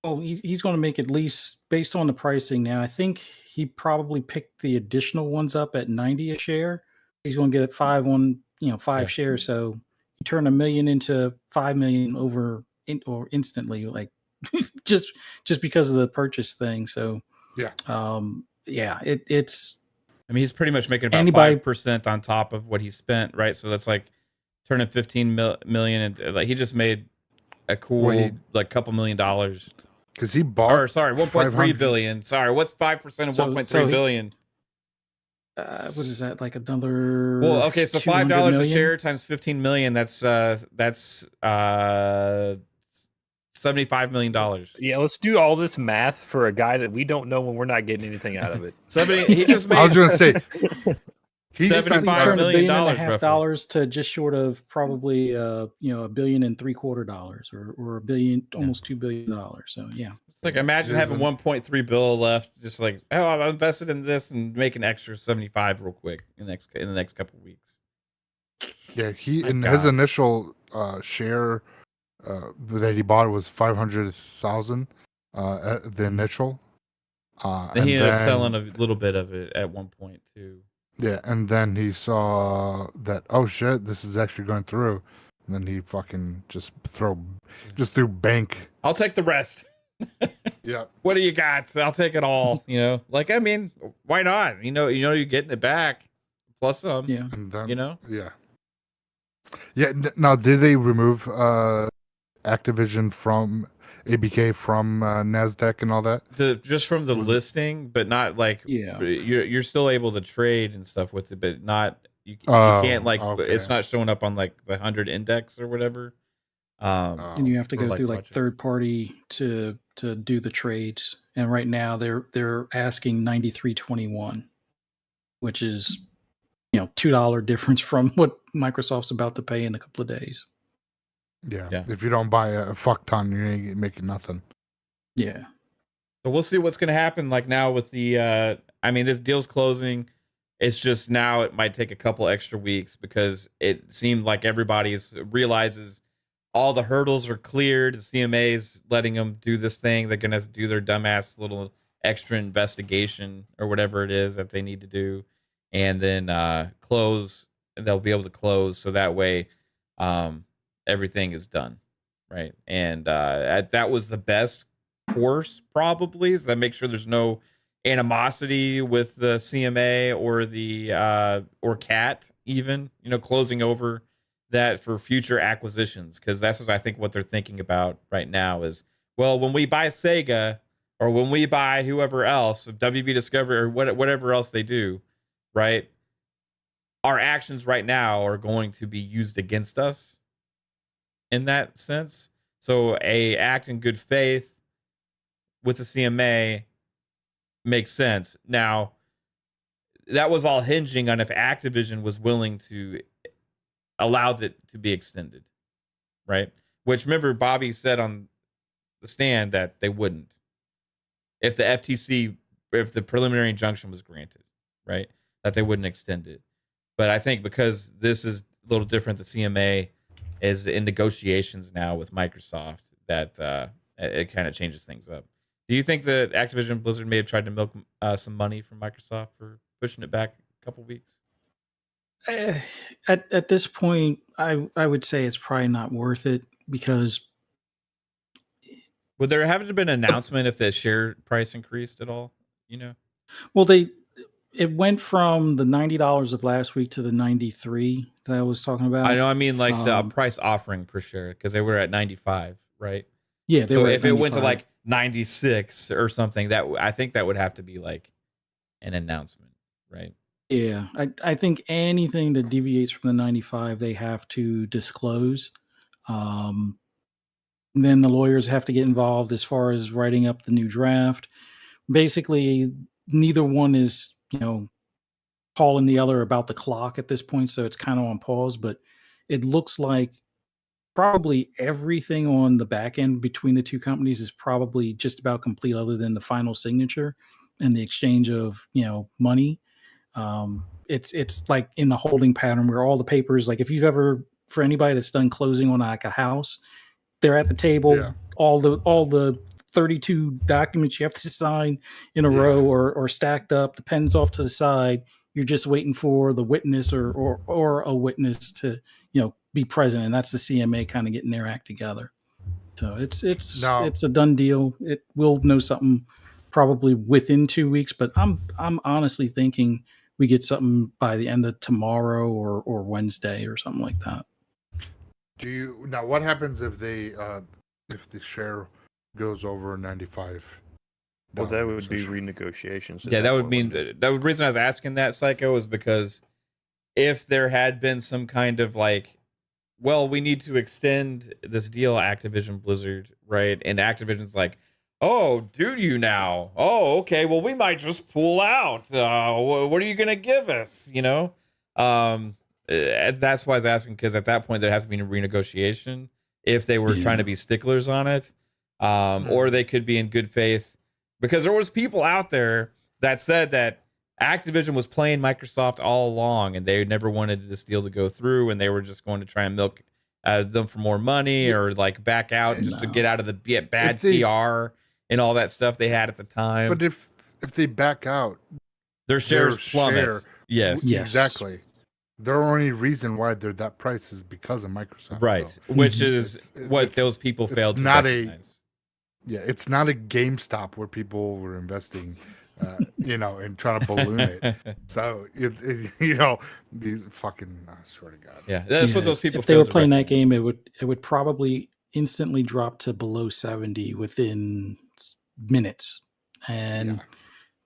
Oh, he's going to make at least based on the pricing now. I think he probably picked the additional ones up at 90 a share. He's going to get 5 Yeah. shares. So you turn $1 million into 5 million or instantly, like just because of the purchase thing. So Yeah. It's. I mean, he's pretty much making about Anybody- 5% on top of what he spent, right? So that's like turning 15 million, and like he just made a cool Well, like couple $1 million. Because he bought. Or sorry, 1.3 500 billion. Sorry, what's 5% of So- 1.3 so he- billion? What is that? Like another? Well, okay, so $5 a million? share times 15 million. That's $75 million. Yeah, let's do all this math for a guy that we don't know when we're not getting anything out of it. He just I was made going to say. He's $75 turned million $1.5 billion roughly. dollars to just short of probably $1.75 billion or $1 billion, almost $2 billion. So yeah. It's like imagine having 1.3 bill left, just like, oh, I've invested in this and make an extra 75 real quick in the next couple of weeks. Yeah, My his God. initial share that he bought was 500,000. The initial. Then he ended up selling a little bit of it at one point too. Yeah, and then he saw that, oh shit, this is actually going through. And then he fucking just threw bank. I'll take the rest. Yeah. What do you got? I'll take it all. Like, I mean, why not? You're getting it back plus some. Yeah. And then, Yeah. Yeah. Now, did they remove Activision from ABK from NASDAQ and all that? Just from the listing, but not like you're still able to trade and stuff with it, but not you can't like it's not showing up on like the 100 index or whatever. And you have to go through like budget. third party to do the trades. And right now they're asking 93.21, which is $2 difference from what Microsoft's about to pay in a couple of days. Yeah. If you don't buy a fuck ton, you ain't making nothing. Yeah. So we'll see what's going to happen. Like now with the, this deal's closing. It's just now it might take a couple extra weeks because it seemed like everybody realizes all the hurdles are cleared. The CMA's letting them do this thing. They're going to do their dumbass little extra investigation or whatever it is that they need to do. And then close. They'll be able to close. So that way everything is done. Right. And that was the best course probably. Is that make sure there's no animosity with the CMA or the or CAT even, closing over that for future acquisitions, because that's what they're thinking about right now is, well, when we buy Sega or when we buy whoever else, WB Discovery or whatever else they do, right? Our actions right now are going to be used against us in that sense. So a act in good faith with the CMA makes sense. Now, that was all hinging on if Activision was willing to allow it to be extended, right? Which, remember, Bobby said on the stand that they wouldn't if the preliminary injunction was granted, right? That they wouldn't extend it. But I think because this is a little different, the CMA is in negotiations now with Microsoft, that it kind of changes things up. Do you think that Activision Blizzard may have tried to milk some money from Microsoft for pushing it back a couple weeks? At this point, I would say it's probably not worth it because. Would there have been an announcement if the share price increased at all? Well, it went from the $90 of last week to the 93 that I was talking about. I know. I mean, like the price offering per share, because they were at 95, right? Yeah. So if it went to like 96 or something, I think that would have to be like an announcement, right? Yeah, I think anything that deviates from the 95, they have to disclose. Then the lawyers have to get involved as far as writing up the new draft. Basically, neither one is, calling the other about the clock at this point, so it's kind of on pause. But it looks like probably everything on the back end between the two companies is probably just about complete, other than the final signature and the exchange of money. It's like in the holding pattern where all the papers, like if you've ever, for anybody that's done closing on like a house, they're at the table, all the 32 documents you have to sign in a row or stacked up, the pen's off to the side. You're just waiting for the witness or a witness to, be present. And that's the CMA kind of getting their act together. So it's a done deal. It will know something probably within 2 weeks, but I'm honestly thinking we get something by the end of tomorrow or Wednesday or something like that. Now what happens if the share goes over 95? Well, that would be renegotiations. Yeah, that would mean the reason I was asking that, Psycho, is because if there had been some kind of like, well, we need to extend this deal, Activision Blizzard, right? And Activision's like, oh, do you now? Oh, okay. Well, we might just pull out. What are you gonna give us? That's why I was asking, because at that point there has to be a renegotiation if they were trying to be sticklers on it, or they could be in good faith, because there was people out there that said that Activision was playing Microsoft all along, and they never wanted this deal to go through, and they were just going to try and milk them for more money or like back out just to get out of the bad PR and all that stuff they had at the time. But if they back out, their shares plummet. Yes, exactly. Their only reason why they're that price is because of Microsoft, right? So, which is what those people failed to recognize. It's not a GameStop where people were investing. And trying to balloon it. So, these fucking, I swear to God. Yeah, that's what those people. If they were playing that game, it would probably instantly drop to below 70 within minutes. And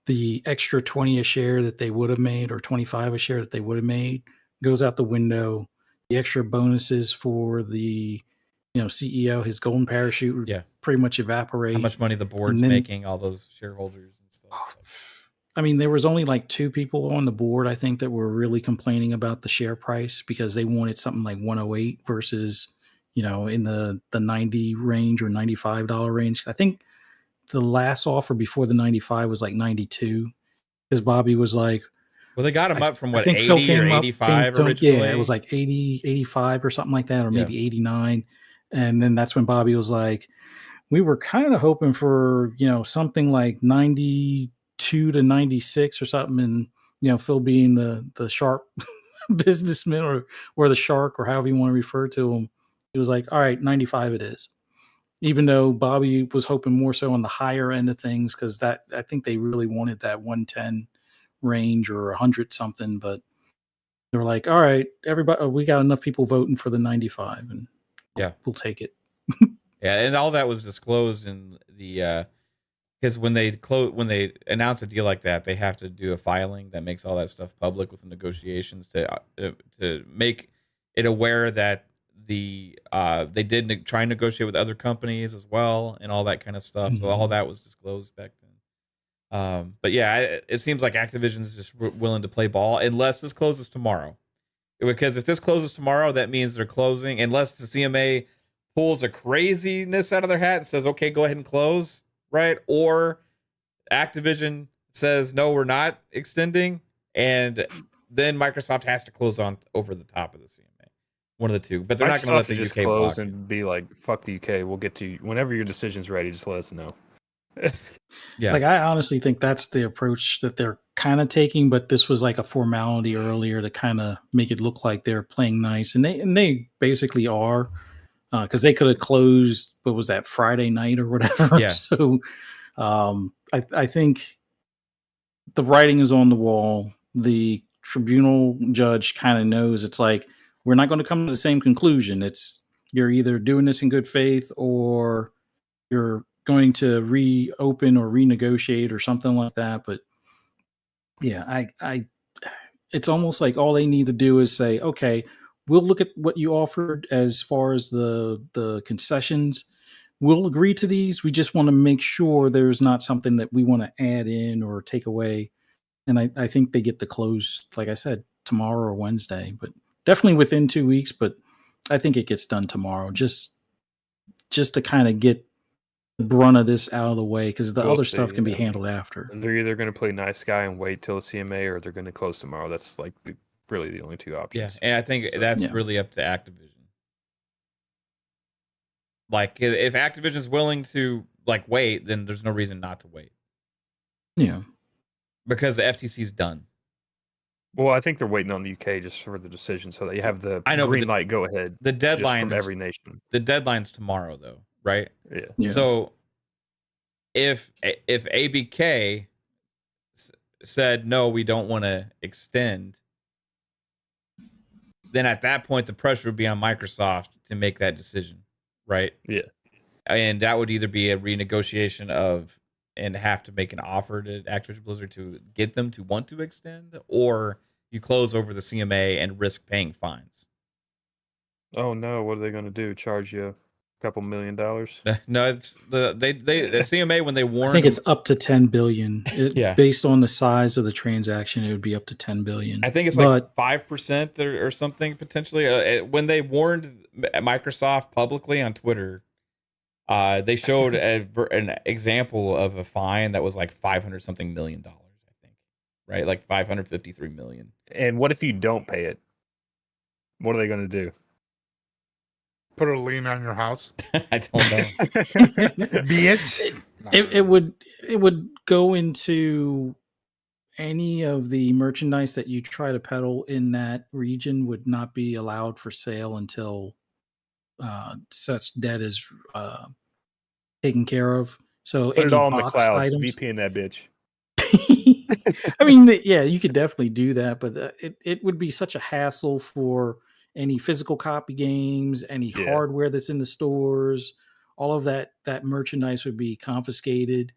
the extra 20 a share that they would have made, or 25 a share that they would have made, goes out the window. The extra bonuses for the CEO, his golden parachute, would pretty much evaporate. How much money the board's making, all those shareholders. I mean, there was only like 2 people on the board, I think, that were really complaining about the share price because they wanted something like 108 versus, in the 90 range or $95 range. I think the last offer before the 95 was like 92, because Bobby was like, well, they got him up from what, 80 or 85 originally? Yeah, it was like 80, 85 or something like that, or maybe 89. And then that's when Bobby was like, we were kind of hoping for, something like 92 to 96 or something. And, Phil being the sharp businessman or the shark, or however you want to refer to him, he was like, all right, 95 it is. Even though Bobby was hoping more so on the higher end of things, because I think they really wanted that 110 range or 100 something, but they were like, all right, everybody, we got enough people voting for the 95, and we'll take it. Yeah, and all that was disclosed in the because when they announce a deal like that, they have to do a filing that makes all that stuff public with the negotiations to make it aware that they did try and negotiate with other companies as well and all that kind of stuff. Mm-hmm. So all that was disclosed back then. But yeah, it seems like Activision is just willing to play ball unless this closes tomorrow. Because if this closes tomorrow, that means they're closing, unless the CMA pulls a craziness out of their hat and says, okay, go ahead and close, right? Or Activision says, no, we're not extending, and then Microsoft has to close on over the top of the CMA. One of the two. But they're not going to let the just UK close block and be like, fuck the UK, we'll get to you. Whenever your decision's ready, just let us know. Yeah. Like, I honestly think that's the approach that they're kind of taking, but this was like a formality earlier to kind of make it look like they're playing nice. And they basically are. Because they could have closed, what was that, Friday night or whatever. Yeah. So I think the writing is on the wall. The tribunal judge kind of knows it's like, we're not going to come to the same conclusion. It's you're either doing this in good faith or you're going to reopen or renegotiate or something like that. But yeah, it's almost like all they need to do is say, okay, we'll look at what you offered as far as the concessions. We'll agree to these. We just want to make sure there's not something that we want to add in or take away. And I think they get the close, like I said, tomorrow or Wednesday, but definitely within 2 weeks. But I think it gets done tomorrow, just to kind of get the brunt of this out of the way, because the other stuff can be handled after. And they're either going to play nice guy and wait till the CMA, or they're going to close tomorrow. That's like really the only two options. Yeah, and I think that's really up to Activision. Like, if Activision's willing to like wait, then there's no reason not to wait Yeah. because the FTC's done. Well, I think they're waiting on the UK just for the decision, so that you have the I know, but green light go ahead. The just deadline from is every nation. the deadline's tomorrow, though, right? Yeah. Yeah. So if ABK said no, we don't want to extend, then at that point the pressure would be on Microsoft to make that decision, right? Yeah. And that would either be a renegotiation of and have to make an offer to Activision Blizzard to get them to want to extend, or you close over the CMA and risk paying fines. Oh no, what are they going to do? Charge you a couple $1 million? No, it's the CMA when they warned. I think it's up to 10 billion. Yeah. Based on the size of the transaction, it would be up to 10 billion. I think it's like 5% or something potentially. When they warned Microsoft publicly on Twitter, they showed an example of a fine that was like 500 something $1 million, I think, right? Like 553 million. And what if you don't pay it? What are they going to do? Put a lien on your house, I don't know. bitch. It would go into any of the merchandise that you try to peddle in that region would not be allowed for sale until such debt is taken care of. So Put it any all in the box cloud. items. VPN that bitch. I mean, yeah, you could definitely do that, but it would be such a hassle for any physical copy games, any hardware that's in the stores. All of that merchandise would be confiscated.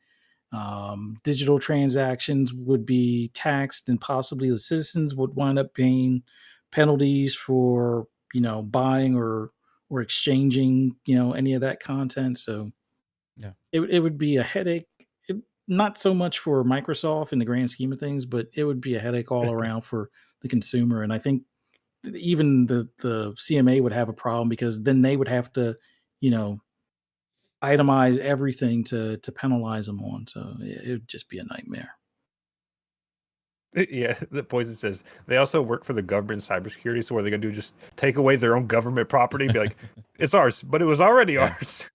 Digital transactions would be taxed, and possibly the citizens would wind up paying penalties for buying or exchanging any of that content. So yeah, it would be a headache. Not so much for Microsoft in the grand scheme of things, but it would be a headache all around for the consumer. And I think even the CMA would have a problem, because then they would have to, itemize everything to penalize them on. So it would just be a nightmare. Yeah, the Poison says they also work for the government in cybersecurity. So what are they going to do? Just take away their own government property? Be like, it's ours, but it was already ours.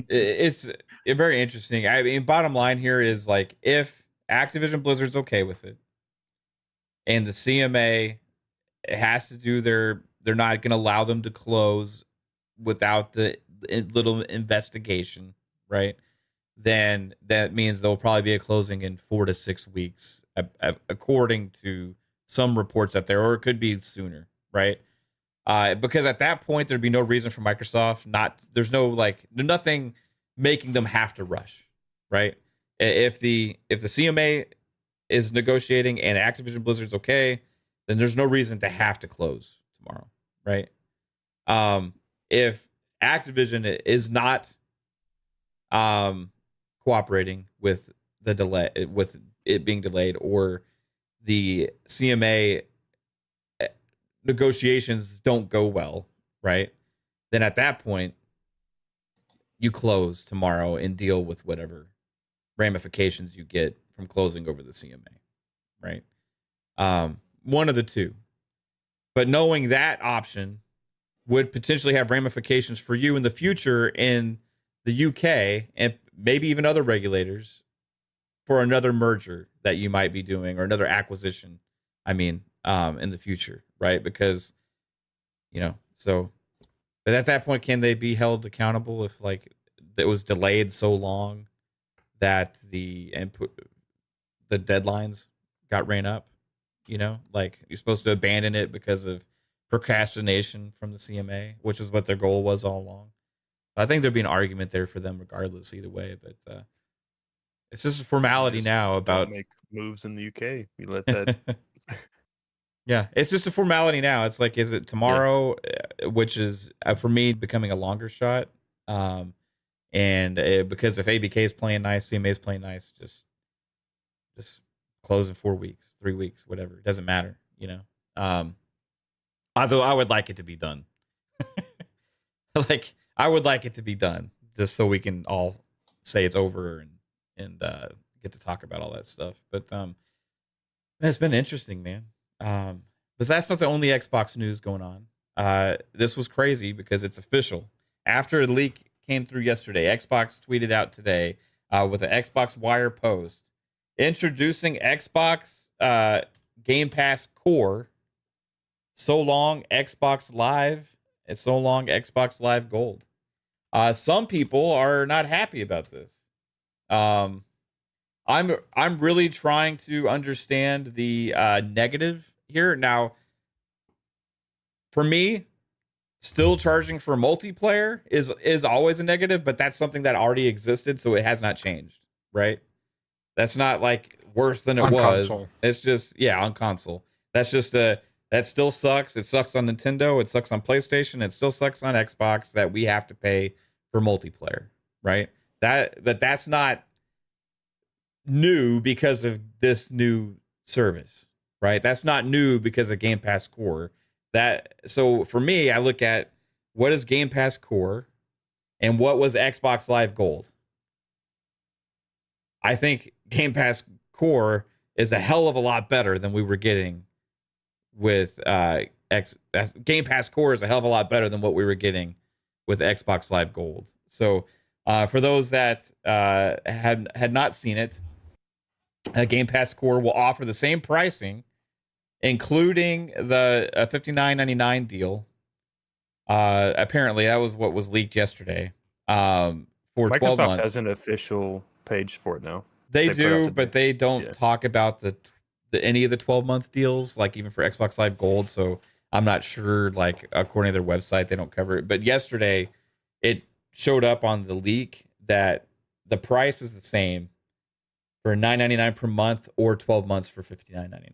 It's very interesting. I mean, bottom line here is like, if Activision Blizzard's okay with it, and the CMA has to do they're not going to allow them to close without the little investigation, right? Then that means there'll probably be a closing in 4 to 6 weeks, according to some reports out there, or it could be sooner, right? Because at that point there'd be no reason for Microsoft there's nothing making them have to rush, right? If the CMA is negotiating and Activision Blizzard's okay, then there's no reason to have to close tomorrow, right? If Activision is not cooperating with the delay, with it being delayed, or the CMA negotiations don't go well, right? Then at that point, you close tomorrow and deal with whatever ramifications you get from closing over the CMA, right? One of the two. But knowing that option would potentially have ramifications for you in the future in the UK and maybe even other regulators for another merger that you might be doing, or another acquisition, in the future, right? Because, but at that point, can they be held accountable if it was delayed so long that the deadlines got ran up? You're supposed to abandon it because of procrastination from the CMA, which is what their goal was all along. I think there'd be an argument there for them regardless either way, but it's just a formality now about make moves in the UK. You let that. Yeah, it's just a formality now. It's like, is it tomorrow, which is for me becoming a longer shot, and because if ABK is playing nice, CMA is playing nice, just close in 4 weeks, 3 weeks, whatever. It doesn't matter, Although I would like it to be done. I would like it to be done just so we can all say it's over and get to talk about all that stuff. But it's been interesting, man. But that's not the only Xbox news going on. This was crazy because it's official. After a leak came through yesterday. Xbox tweeted out today with an Xbox Wire post introducing Xbox Game Pass Core. So long Xbox Live. It's so long Xbox Live Gold. Some people are not happy about this. I'm really trying to understand the negative here. Now, for me, still charging for multiplayer is always a negative, but that's something that already existed, so it has not changed, right? That's not like worse than it On was. console. It's just on console. That's just that still sucks. It sucks on Nintendo. It sucks on PlayStation. It still sucks on Xbox that we have to pay for multiplayer, right? That's not new because of this new service, right? That's not new because of Game Pass Core. So for me, I look at what is Game Pass Core and what was Xbox Live Gold. I think Game Pass Core is a hell of a lot better than we were getting with Game Pass Core is a hell of a lot better than what we were getting with Xbox Live Gold. So for those that had not seen it, Game Pass Core will offer the same pricing, including the $59.99 deal. Apparently, that was what was leaked yesterday. For 12 Microsoft months. has an official page for it now. They put out do, today. but they don't talk about any of the 12-month deals, like even for Xbox Live Gold. So I'm not sure, like according to their website, they don't cover it. But yesterday, it showed up on the leak that the price is the same for $9.99 per month or 12 months for $59.99.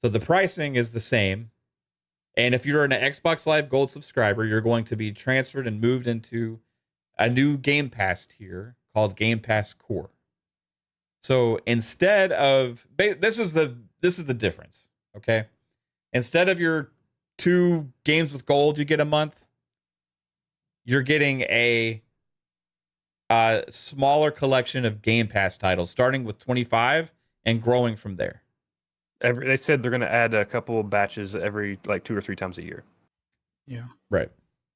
So the pricing is the same. And if you're an Xbox Live Gold subscriber, you're going to be transferred and moved into a new Game Pass tier called Game Pass Core. So instead of this is the difference, okay? Instead of your 2 games with gold you get a month, you're getting a smaller collection of Game Pass titles, starting with 25 and growing from there. They said they're going to add a couple of batches every like 2 or 3 times a year. Yeah. Right.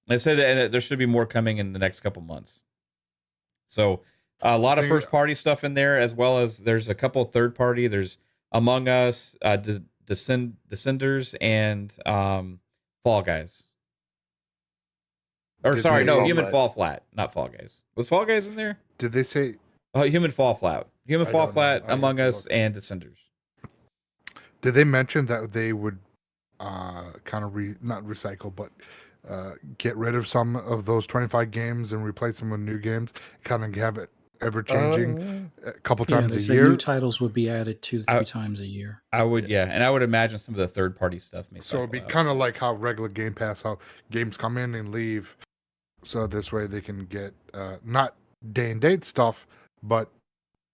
They said that there should be more coming in the next couple months. So a lot of first party stuff in there, as well as there's a couple third party. There's Among Us, Descenders, and Fall Guys. Or Human Fall Flat, not Fall Guys. Was Fall Guys in there? Did they say Human Fall Flat, I Fall don't Flat, know. Among Us, Look. and Descenders. Did they mention that they would kind of not recycle, but get rid of some of those 25 games and replace them with new games? Kind of have it ever changing a couple times they a said year. new titles would be added 2 to 3 times a year. I would, and I would imagine some of the third party stuff may. So it'd be kind of like how regular Game Pass, how games come in and leave. So this way they can get not day and date stuff, but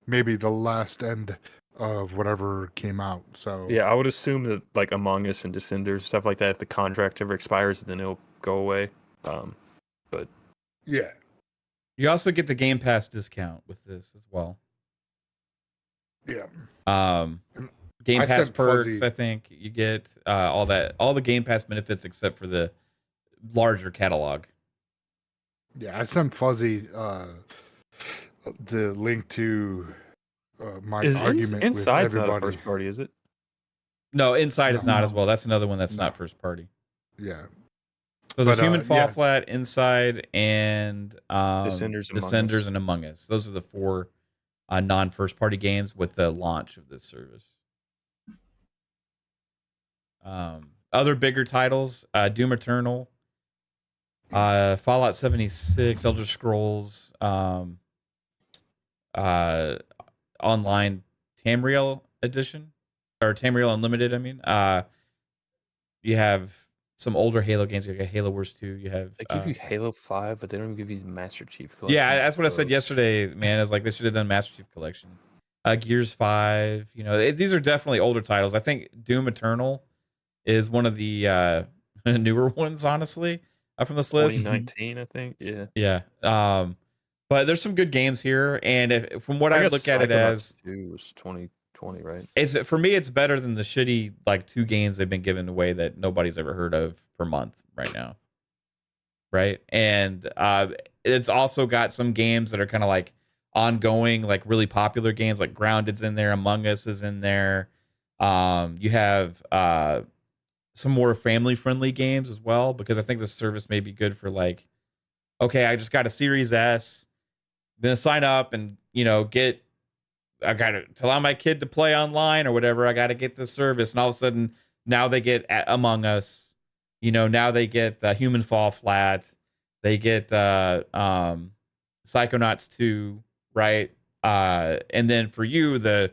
maybe the last end of whatever came out. So Yeah, I would assume that like Among Us and Descenders, stuff like that, if the contract ever expires, then it'll go away. But yeah, You also get the Game Pass discount with this as well. yeah. Game I Pass sent perks, Fuzzy- I think you get all the Game Pass benefits except for the larger catalog. Yeah, I sent Fuzzy the link to my argument Inside's with not a everybody. first party, is it? No, Inside is not No. as well. That's another one that's No. not first party. Yeah, So there's But, Human Fall yes. Flat, Inside, and Descenders and Among Us. Those are the 4 non-first party games with the launch of this service. Other bigger titles: Doom Eternal, Fallout 76, Elder Scrolls, Online Tamriel Edition, or Tamriel Unlimited. I mean, you have some older Halo games. You got Halo Wars 2. You have They give you Halo 5, but they don't give you the Master Chief Collection. yeah, that's what I said Those. yesterday, man. It's like they should have done Master Chief Collection. Gears 5. You know, these are definitely older titles. I think Doom Eternal is one of the newer ones, honestly, from this list. 2019, I think. Yeah. Yeah. But there's some good games here, and from what I guess look at it Psychonauts as, 2 was 2020, right? it's for me, it's better than the shitty like 2 games they've been giving away that nobody's ever heard of per month right now. Right, and it's also got some games that are kind of like ongoing, like really popular games, like Grounded's in there, Among Us is in there. You have some more family friendly games as well, because I think this service may be good for like, okay, I just got a Series S, I'm gonna sign up and I got to allow my kid to play online or whatever. I got to get this service, and all of a sudden now they get Among Us. Now they get Human Fall Flat. They get Psychonauts 2, right? And then for you, there's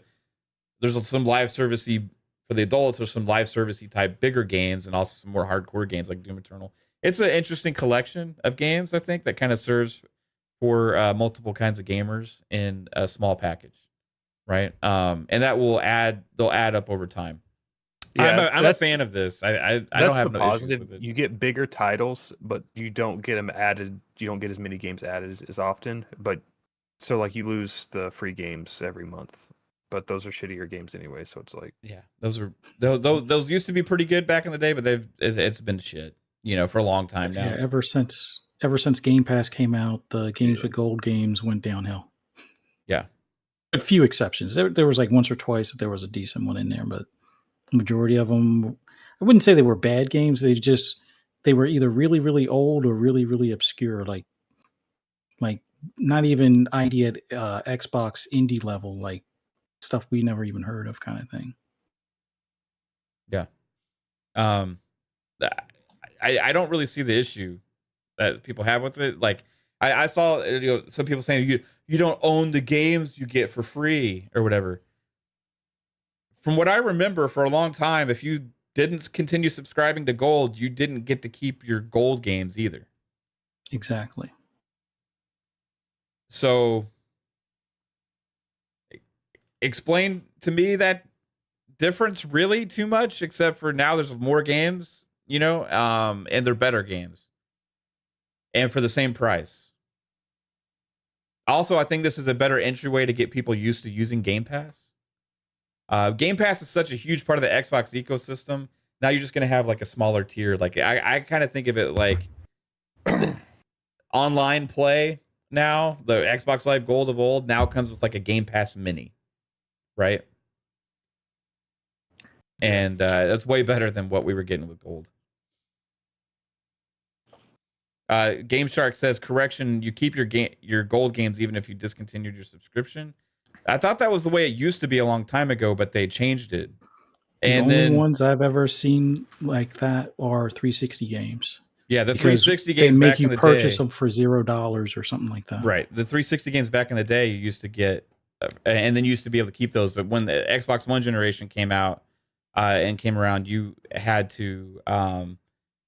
some live servicey for the adults. There's some live servicey type bigger games, and also some more hardcore games like Doom Eternal. It's an interesting collection of games, I think, that kind of serves for multiple kinds of gamers in a small package, right? And that they'll add up over time. Yeah, I'm a fan of this. I don't have no positive. issues with it. You get bigger titles, but you don't get them added. You don't get as many games added as often. But so like you lose the free games every month, but those are shittier games anyway. So it's like, yeah, those used to be pretty good back in the day, but it's been shit, for a long time now. Yeah, ever since Game Pass came out, the games with gold games went downhill. Yeah, a few exceptions. There was like once or twice that there was a decent one in there, but the majority of them, I wouldn't say they were bad games. They were either really, really old or really, really obscure, like not even ID at Xbox indie level, like stuff we never even heard of, kind of thing. Yeah. I don't really see the issue that people have with it. Like I saw some people saying you don't own the games you get for free or whatever. From what I remember, for a long time, if you didn't continue subscribing to Gold, you didn't get to keep your Gold games either. Exactly. So explain to me that difference really too much, except for now there's more games, and they're better games. And for the same price. Also, I think this is a better entryway to get people used to using Game Pass. Game Pass is such a huge part of the Xbox ecosystem. Now you're just going to have like a smaller tier. Like I kind of think of it like online play now. The Xbox Live Gold of old now comes with like a Game Pass Mini, right? And that's way better than what we were getting with Gold. Gaimsharc says, correction, you keep your Gold games even if you discontinued your subscription. I thought that was the way it used to be a long time ago, but they changed it. And the only ones I've ever seen like that are 360 games. Yeah, the 360 games they make back you in the purchase day, them for $0 or something like that. Right. The 360 games back in the day, you used to get, and then you used to be able to keep those. But when the Xbox One generation came out and came around, you had to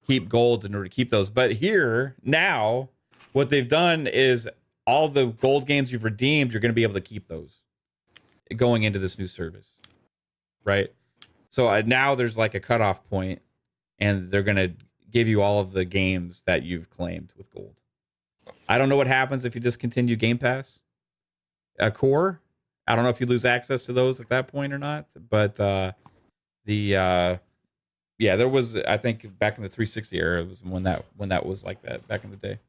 keep Gold in order to keep those. But here, now, what they've done is all the Gold games you've redeemed, you're going to be able to keep those going into this new service, right? So now there's like a cutoff point, and they're going to give you all of the games that you've claimed with Gold. I don't know what happens if you discontinue Game Pass Core. I don't know if you lose access to those at that point or not, but there was, I think back in the 360 era, it was when that was like that back in the day.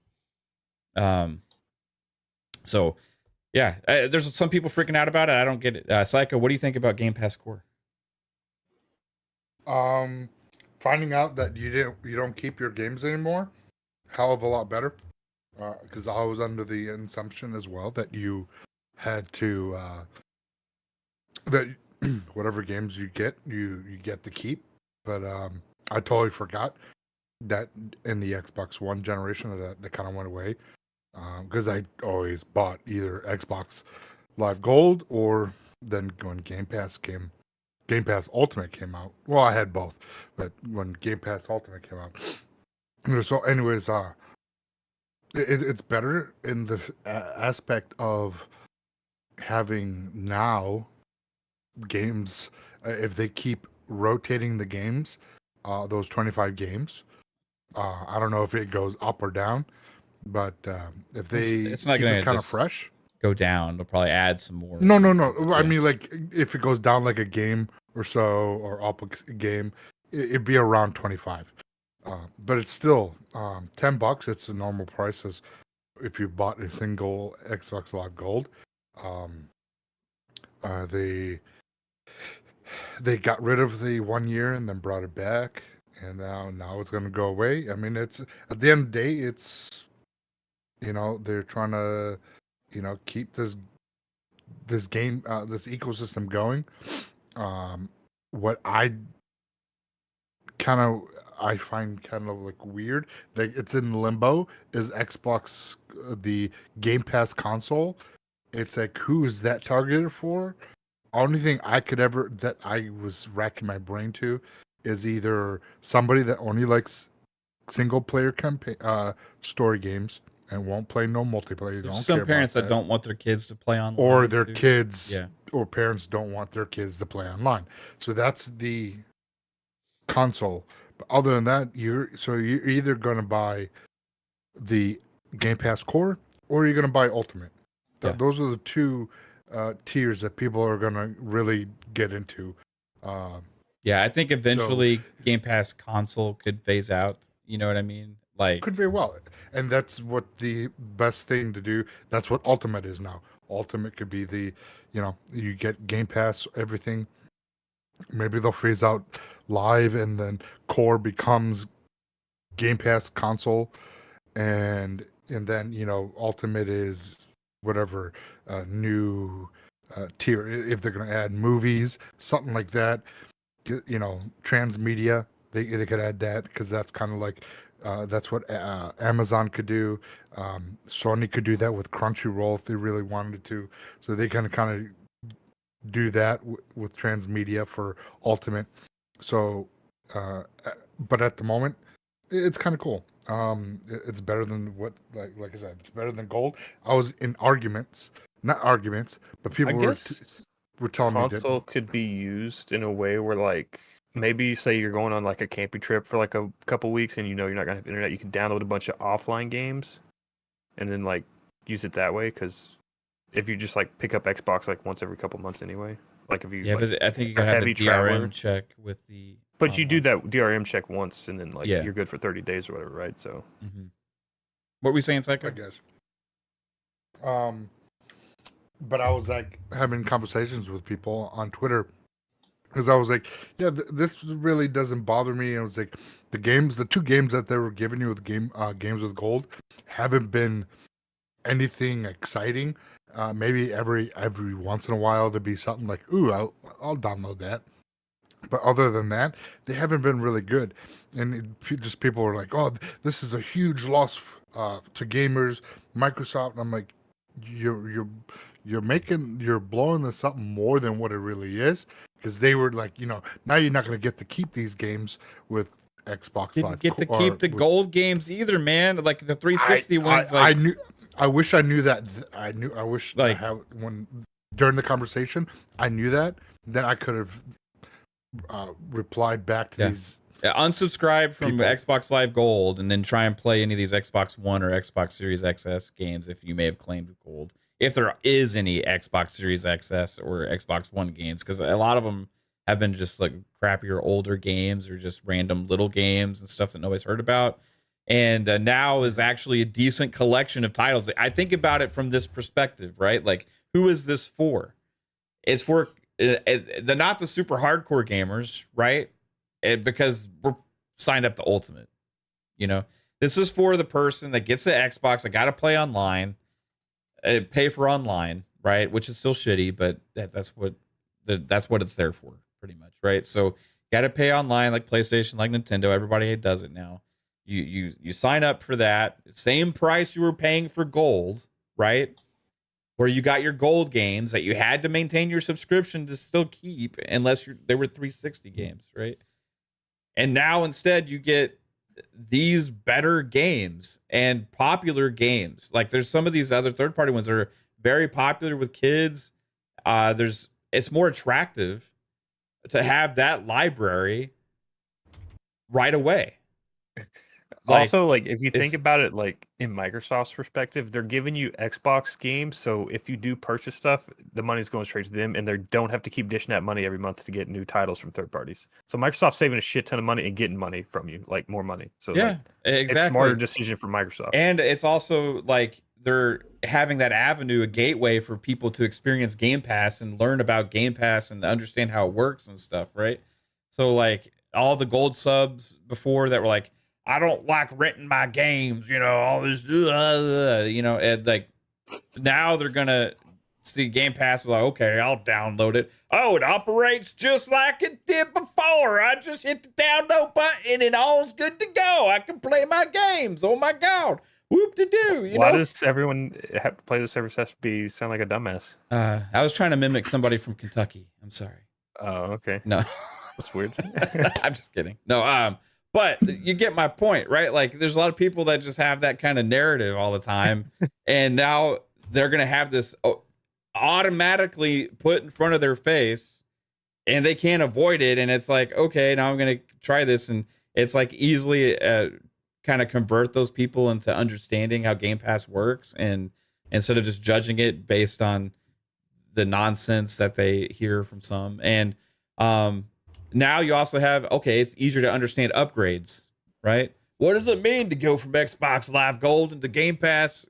So yeah, there's some people freaking out about it. I don't get it. Psycho, what do you think about Game Pass Core? Finding out that you don't keep your games anymore, hell of a lot better. Because I was under the assumption as well that you had to that whatever games you get to keep. But I totally forgot that in the Xbox One generation that kind of went away. Because I always bought either Xbox Live Gold or then when Game Pass Ultimate came out. Well, I had both, but when Game Pass Ultimate came out. So anyways, it's better in the aspect of having now games, if they keep rotating the games, those 25 games, I don't know if it goes up or down, but if they it's not keep gonna it kind of fresh, go down, they'll probably add some more. No. Yeah. I mean, like if it goes down like a game or so, or up a game, it'd be around 25. But it's still $10. It's the normal price as if you bought a single Xbox Live Gold, they got rid of the 1 year and then brought it back, and now it's going to go away. I mean, it's at the end of the day, it's they're trying to keep this game this ecosystem going. What I find kind of like weird, like it's in limbo, is Xbox the Game Pass console. It's like, who is that targeted for? Only thing that I was racking my brain to is either somebody that only likes single player story games and won't play no multiplayer. There's some parents that don't want their kids to play online, or their too. kids, or parents don't want their kids to play online. So that's the console. But other than that, you're either going to buy the Game Pass Core or you're going to buy Ultimate. Those are the two tiers that people are going to really get into. I think eventually Game Pass console could phase out. You know what I mean? Like, could very well. And that's what the best thing to do. That's what Ultimate is now. Ultimate could be the, you get Game Pass, everything. Maybe they'll phase out Live and then Core becomes Game Pass console. And then, Ultimate is whatever new tier. If they're going to add movies, something like that, transmedia, they could add that, because that's kind of like, that's what Amazon could do. Sony could do that with Crunchyroll if they really wanted to. So they kind of do that with transmedia for Ultimate. So, but at the moment, it's kind of cool. It's better than what, like I said, it's better than Gold. I was in not arguments, but people were telling me that console could be used in a way where, like, maybe say you're going on like a camping trip for like a couple weeks and you're not going to have internet, you can download a bunch of offline games and then like use it that way. Because if you just like pick up Xbox like once every couple months anyway, like if you but I think you gotta have the DRM check with the. But you do that DRM check once and then like you're good for 30 days or whatever, right? So. Mm-hmm. What were we saying, Psycho? I guess. But I was like having conversations with people on Twitter. Because I was like, this really doesn't bother me. And it was like, the two games that they were giving you with games with Gold haven't been anything exciting. Maybe every once in a while there'd be something like, ooh, I'll download that. But other than that, they haven't been really good. And just people are like, oh, this is a huge loss to gamers, Microsoft. And I'm like, you're blowing this up more than what it really is. Because they were like, now you're not going to get to keep these games with Xbox Live. Didn't get to keep the Gold games either, man. Like the 360 ones. I wish I knew that. I wish when during the conversation I knew that. Then I could have replied back to these. Unsubscribe from Xbox Live Gold and then try and play any of these Xbox One or Xbox Series XS games if you may have claimed Gold. If there is any Xbox Series XS or Xbox One games, because a lot of them have been just like crappier older games or just random little games and stuff that nobody's heard about. And now is actually a decent collection of titles. I think about it from this perspective, right? Like, who is this for? It's for not the super hardcore gamers, right? Because we're signed up to Ultimate. This is for the person that gets the Xbox. I got to play online. Pay for online, right? Which is still shitty, but that's what it's there for, pretty much, right? So got to pay online, like PlayStation, like Nintendo. Everybody does it now. You sign up for that same price you were paying for Gold, right? Where you got your Gold games that you had to maintain your subscription to still keep, unless they were 360 games, right? And now instead you get these better games and popular games. Like there's some of these other third-party ones that are very popular with kids. It's more attractive to have that library right away. Also, like if you think about it, like in Microsoft's perspective, they're giving you Xbox games. So if you do purchase stuff, the money's going straight to them, and they don't have to keep dishing that money every month to get new titles from third parties. So Microsoft's saving a shit ton of money and getting money from you, like more money. So exactly. It's a smarter decision for Microsoft. And it's also like they're having that avenue, a gateway for people to experience Game Pass and learn about Game Pass and understand how it works and stuff, right? So like all the gold subs before that were like, I don't like renting my games, all this, and like now they're gonna see Game Pass, like, okay, I'll download it. Oh, it operates just like it did before. I just hit the download button and all's good to go. I can play my games. Oh my God. Whoop de doo. Why does everyone have to play this every FSP sound like a dumbass? I was trying to mimic somebody from Kentucky. I'm sorry. Oh, okay. No. That's weird. I'm just kidding. No, but you get my point, right? Like there's a lot of people that just have that kind of narrative all the time. And now they're going to have this automatically put in front of their face and they can't avoid it. And it's like, okay, now I'm going to try this. And it's like easily kind of convert those people into understanding how Game Pass works. And instead of just judging it based on the nonsense that they hear from some. And now you also have, okay, it's easier to understand upgrades, right? What does it mean to go from Xbox Live Gold into Game Pass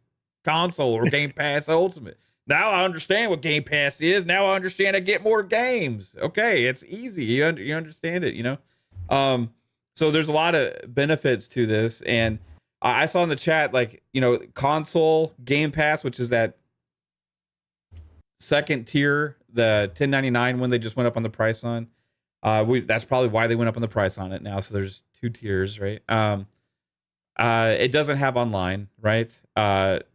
Console or Game Pass Ultimate? Now I understand what Game Pass is. Now I understand I get more games. Okay, it's easy. You understand it, So there's a lot of benefits to this. And I saw in the chat, like, console Game Pass, which is that second tier, the $10.99 when they just went up on the price on. That's probably why they went up on the price on it now. So there's 2 tiers, right? It doesn't have online, right? But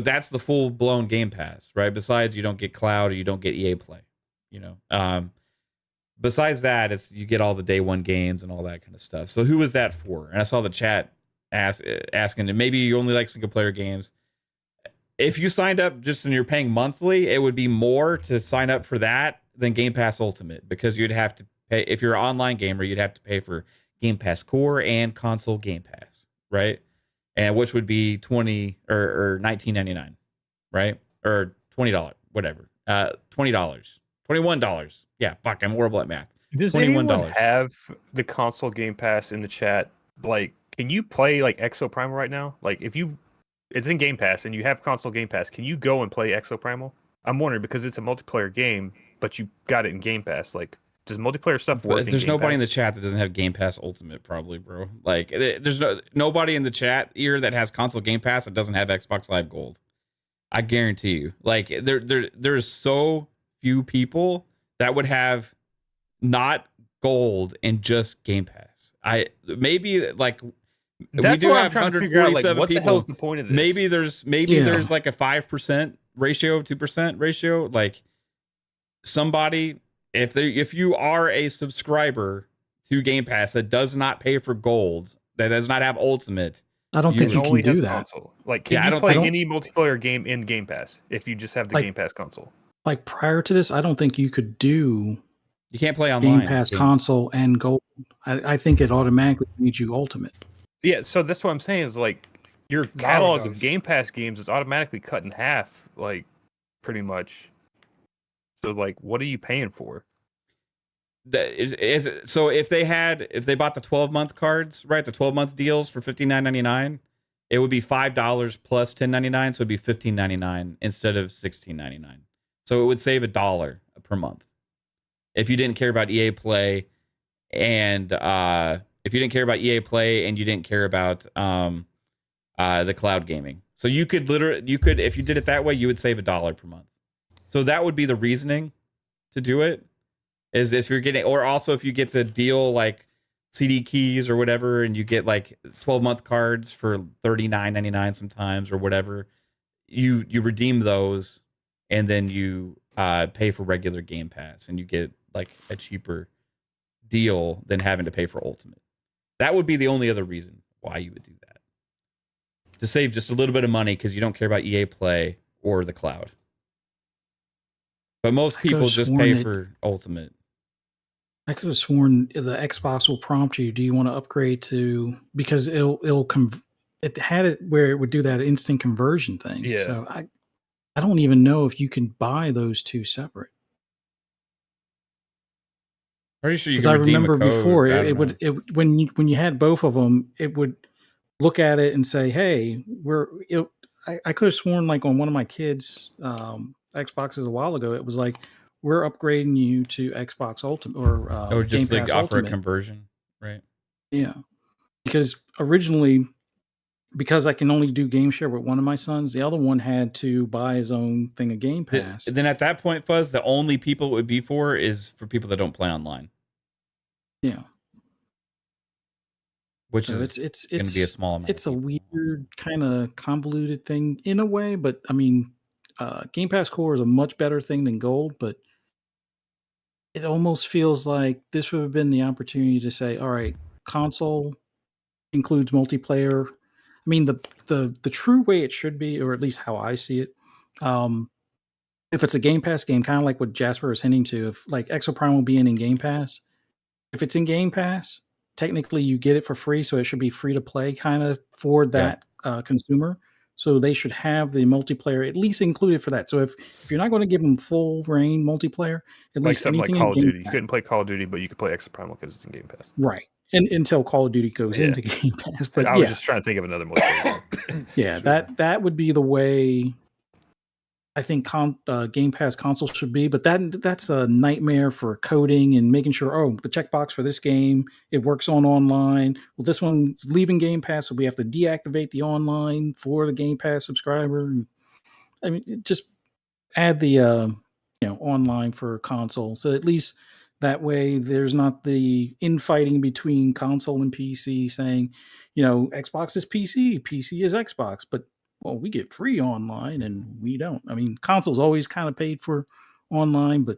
that's the full blown Game Pass, right? Besides, you don't get cloud or you don't get EA Play, Besides that, you get all the day one games and all that kind of stuff. So who is that for? And I saw the chat asking, and maybe you only like single player games. If you signed up just and you're paying monthly, it would be more to sign up for that than Game Pass Ultimate, because you'd have to pay. If you're an online gamer, you'd have to pay for Game Pass Core and console Game Pass, right? And which would be $20 or $19.99, right? Or $20, whatever. $20, $21. Yeah, fuck, I'm horrible at math. Does anyone have the console Game Pass in the chat? Like, can you play like Exoprimal right now? Like, if it's in Game Pass and you have console Game Pass, can you go and play Exoprimal? I'm wondering because it's a multiplayer game, but you got it in Game Pass. Like, does multiplayer stuff work? There's nobody in the chat that doesn't have Game Pass Ultimate, probably, bro. Like, there's nobody in the chat here that has console Game Pass that doesn't have Xbox Live Gold. I guarantee you. Like, there's so few people that would have not Gold and just Game Pass. Maybe like that's we do what have I'm trying to figure out. Like, what people. The hell's the point of this? Maybe there's like a 5% ratio, 2% ratio. Like somebody, if you are a subscriber to Game Pass that does not pay for Gold, that does not have Ultimate, I don't think you can do that. Console. Like, can you play any multiplayer game in Game Pass if you just have the Game Pass console? Like prior to this, I don't think you could do. You can't play online. Game Pass console and Gold. I think it automatically made you Ultimate. Yeah, so that's what I'm saying is like your catalog of Game Pass games is automatically cut in half, like pretty much. So like, what are you paying for? So if they bought the 12-month cards, right, the 12-month deals for $59.99, it would be $5 plus $10.99, so it'd be $15.99 instead of $16.99. So it would save $1 per month if you didn't care about EA Play, and if you didn't care about EA Play and you didn't care about the cloud gaming. So you could if you did it that way, you would save $1 per month. So that would be the reasoning to do it. Is if you're getting, or also if you get the deal like CD keys or whatever, and you get like 12-month cards for $39.99 sometimes or whatever, you redeem those and then you pay for regular Game Pass and you get like a cheaper deal than having to pay for Ultimate. That would be the only other reason why you would do that, to save just a little bit of money because you don't care about EA Play or the cloud. But most people just pay for Ultimate. I could have sworn the Xbox will prompt you, do you want to upgrade to, because it had it where it would do that instant conversion thing. Yeah. So I don't even know if you can buy those two separate. Pretty sure you can. Because I remember before when you had both of them, it would look at it and say, "Hey, I could have sworn like on one of my kids' Xboxes a while ago, it was like we're upgrading you to Xbox Ultimate or Or Game just like Pass offer a Ultimate. conversion, right? Yeah, because originally, because I can only do game share with one of my sons, the other one had to buy his own thing of Game Pass. Then at that point, Fuzz, the only people it would be for is for people that don't play online. Yeah, Which so is it's going to be a small amount. It's a weird kind of convoluted thing in a way, but I mean, Game Pass Core is a much better thing than Gold, but it almost feels like this would have been the opportunity to say, all right, console includes multiplayer. I mean, the true way it should be, or at least how I see it, if it's a Game Pass game, kind of like what Jasper is hinting to, if like Exoprime will be in Game Pass, if it's in Game Pass, technically you get it for free, so it should be free to play kind of for that consumer. So they should have the multiplayer at least included for that. So if you're not going to give them full reign multiplayer, at Like least something like anything Call in of Game Duty. You Pass. couldn't play Call of Duty, but you could play Extra Primal because it's in Game Pass. Right. And until Call of Duty goes into Game Pass. But I was just trying to think of another multiplayer. yeah, Sure. that would be the way I think Game Pass console should be. But that's a nightmare for coding and making sure, the checkbox for this game, it works on online. Well, this one's leaving Game Pass, so we have to deactivate the online for the Game Pass subscriber. I mean, just add the online for console. So at least that way there's not the infighting between console and PC saying, Xbox is PC, PC is Xbox, but we get free online and we don't. I mean, console's always kind of paid for online, but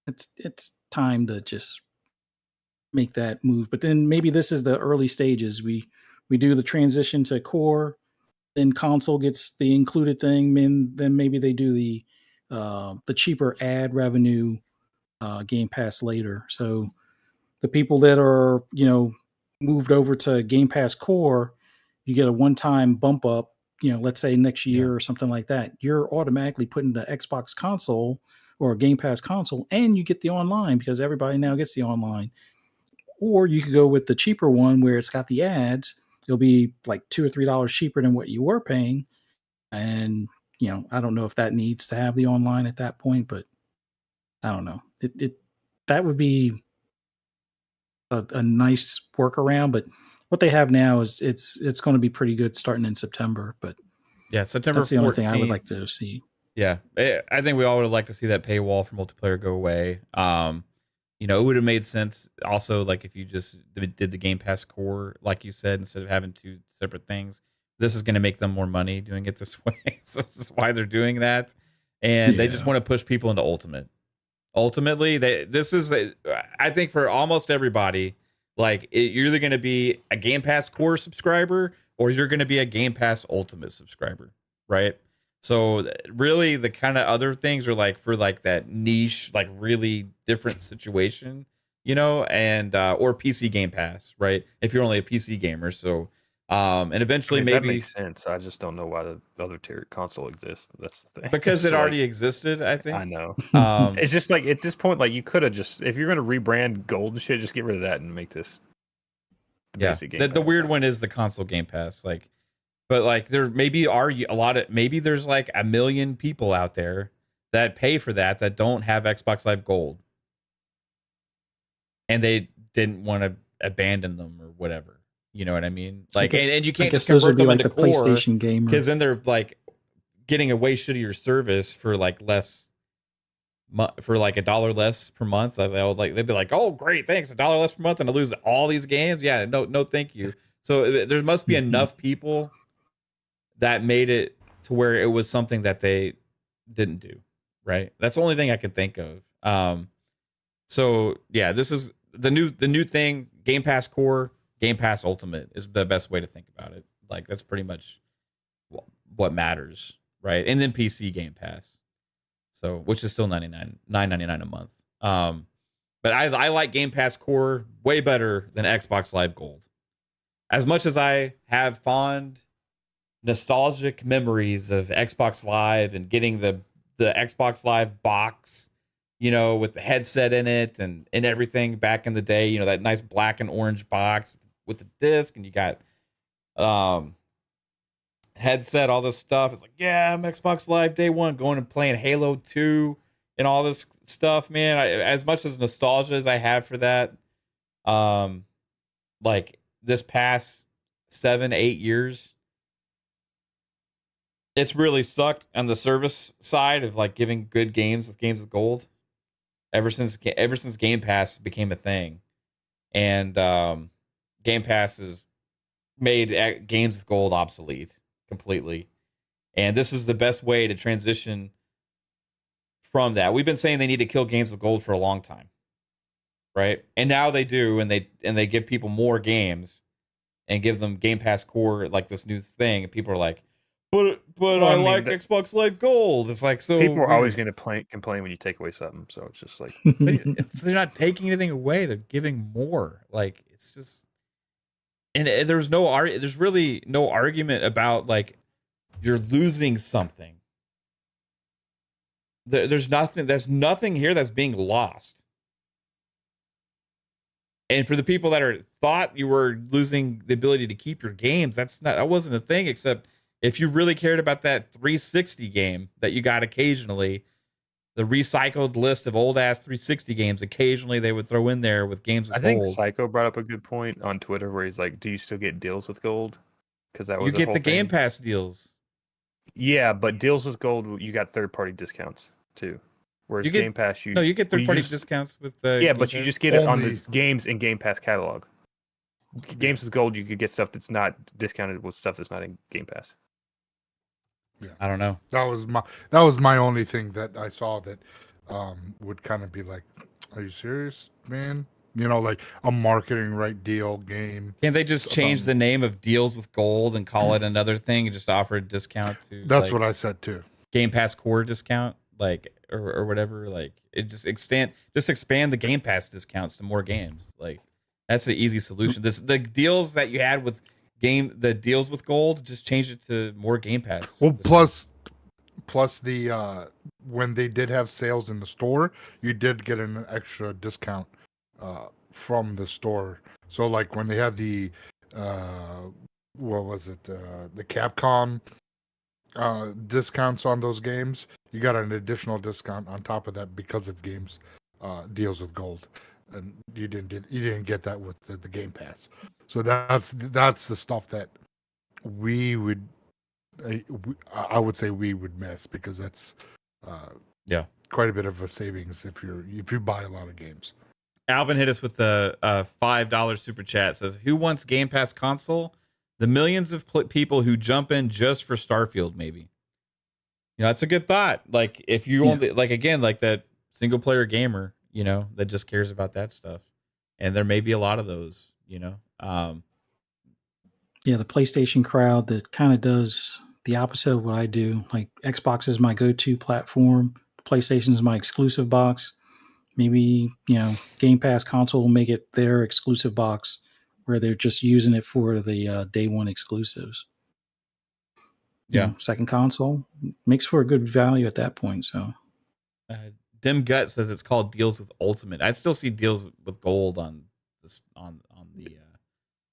it's time to just make that move. But then maybe this is the early stages. We do the transition to core, then console gets the included thing, then maybe they do the cheaper ad revenue Game Pass later. So the people that are moved over to Game Pass Core, you get a one-time bump up. Let's say next year or something like that. You're automatically putting the Xbox console or a Game Pass console, and you get the online because everybody now gets the online. Or you could go with the cheaper one where it's got the ads. It'll be like $2 or $3 cheaper than what you were paying, and I don't know if that needs to have the online at that point, but I don't know. That would be a nice workaround, but what they have now is it's going to be pretty good starting in September. But September 14th. That's the only thing I would like to see. Yeah, I think we all would like to see that paywall for multiplayer go away. It would have made sense also, like if you just did the Game Pass Core, like you said, instead of having two separate things. This is going to make them more money doing it this way. So this is why they're doing that. And they just want to push people into Ultimate. Ultimately, I think for almost everybody, like you're either going to be a Game Pass Core subscriber or you're going to be a Game Pass Ultimate subscriber, right? So really the kind of other things are like for like that niche, like really different situation, and or PC Game Pass, right? If you're only a PC gamer. So and eventually maybe that makes sense. I just don't know why the other tier console exists. That's the thing. Because it already existed, I think. I know. It's just like at this point, like you could have just, if you're gonna rebrand Gold and shit, just get rid of that and make this basic Game Pass. The weird one is the console Game Pass, like, but like there maybe are maybe there's like 1 million people out there that pay for that don't have Xbox Live Gold, and they didn't want to abandon them or whatever. You know what I mean? Like, and you can't just convert them into Core, PlayStation gamer, because then they're like getting a way shittier service for like less, for like $1 less per month. They'd be like, oh great, thanks, $1 less per month, and I lose all these games. Yeah, no, thank you. So there must be enough people that made it to where it was something that they didn't do, right? That's the only thing I can think of. So yeah, this is the new thing. Game Pass Core, Game Pass Ultimate is the best way to think about it. Like that's pretty much what matters, right? And then PC Game Pass, so which is still $9.99 a month. But I like Game Pass Core way better than Xbox Live Gold. As much as I have fond nostalgic memories of Xbox Live and getting the Xbox Live box, with the headset in it and everything back in the day, that nice black and orange box with the disc, and you got headset, all this stuff. It's like, yeah, I'm Xbox Live day one, going and playing Halo 2 and all this stuff, man. As much as nostalgia as I have for that, like this past 7-8 years, it's really sucked on the service side of like giving good games with gold ever since Game Pass became a thing. And Game Pass has made games with gold obsolete completely. And this is the best way to transition from that. We've been saying they need to kill games with gold for a long time, right? And now they do, and they give people more games and give them Game Pass Core, like this new thing. And people are like, but Well, I I mean, like Xbox Live Gold. It's like, so people are always weird. going to complain when you take away something. So it's just like, They're not taking anything away. They're giving more. Like, it's just, and there's really no argument about like you're losing something. There's nothing here that's being lost. And for the people that thought you were losing the ability to keep your games, that wasn't a thing, except if you really cared about that 360 game that you got occasionally, the recycled list of old ass 360 games, occasionally they would throw in there with games with I think gold. Psycho brought up a good point on Twitter where he's like, do you still get deals with gold? Because that was You a get whole the Game thing. Pass deals. Yeah, but deals with gold, you got third-party discounts too. Whereas You get- Game Pass, You get well, you third-party just- discounts with yeah, Game but you Pass. just get it on Only- the games in Game Pass catalog. Games with gold, you could get stuff that's not discounted with stuff that's not in Game Pass. I don't know. That was my only thing that I saw that would kind of be like, are you serious, man? You know, like a marketing right deal game. Can't they just change the name of deals with gold and call it another thing and just offer a discount to That's what I said too. Game Pass Core discount, like or whatever? Like it just expand the Game Pass discounts to more games. Like that's the easy solution. The deals that you had with the deals with gold, just change it to more Game Pass. Well, plus the when they did have sales in the store, you did get an extra discount from the store. So like when they had the what was it, the Capcom discounts on those games, you got an additional discount on top of that because of games deals with gold, and you didn't get that with the Game Pass. So that's the stuff that we would I would say we would miss, because that's quite a bit of a savings if you buy a lot of games. Alvin hit us with the $5 super chat. Says, who wants Game Pass console? The millions of people who jump in just for Starfield, maybe. You know, that's a good thought. Like if you only like that single player gamer, you know, that just cares about that stuff, and there may be a lot of those, you know. Yeah, the PlayStation crowd that kind of does the opposite of what I do. Like Xbox is my go-to platform. PlayStation is my exclusive box. Maybe, you know, Game Pass console will make it their exclusive box where they're just using it for the day one exclusives. You know, second console makes for a good value at that point. So Dim Gut says it's called deals with Ultimate. I still see deals with gold on this on the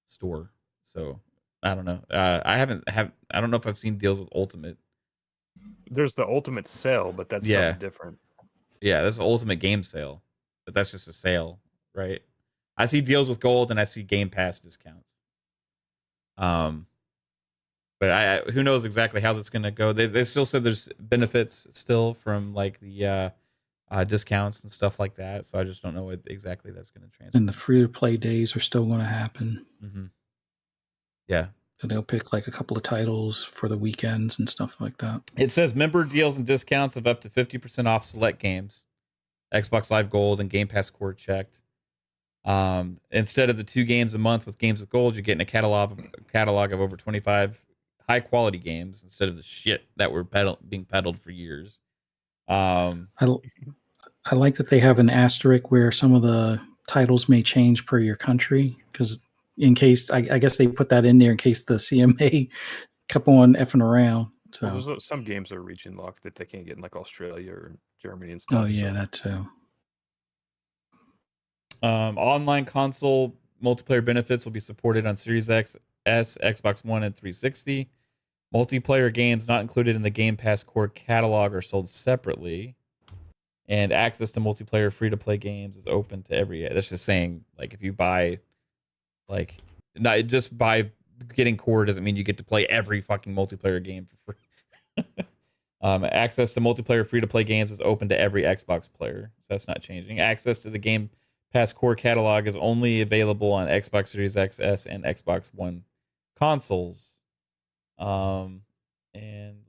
store. So I don't know. I don't know if I've seen deals with Ultimate. There's the Ultimate sale, but that's something different. Yeah, that's an Ultimate game sale, but that's just a sale, right? I see deals with gold and I see Game Pass discounts. But who knows exactly how that's going to go. They still said there's benefits still from like the discounts and stuff like that. So I just don't know what exactly that's going to transfer. And the free to play days are still going to happen. Mm-hmm. Yeah. So they'll pick like a couple of titles for the weekends and stuff like that. It says member deals and discounts of up to 50% off select games. Xbox Live Gold and Game Pass Core checked. Instead of the 2 games a month with games with gold, you're getting a catalog of over 25 high quality games instead of the shit that were being peddled for years. I like that they have an asterisk where some of the titles may change per your country, because in case I guess they put that in there in case the CMA kept on effing around. So Well, there's some games that are region locked that they can't get in like Australia or Germany and stuff. Oh yeah, that too. Online console multiplayer benefits will be supported on Series X, S, Xbox One, and 360. Multiplayer games not included in the Game Pass core catalog are sold separately. And access to multiplayer free-to-play games is open to every... That's just saying, like, if you buy... Like, not just by getting core doesn't mean you get to play every fucking multiplayer game for free. Access to multiplayer free-to-play games is open to every Xbox player, so that's not changing. Access to the Game Pass core catalog is only available on Xbox Series X, S, and Xbox One consoles. And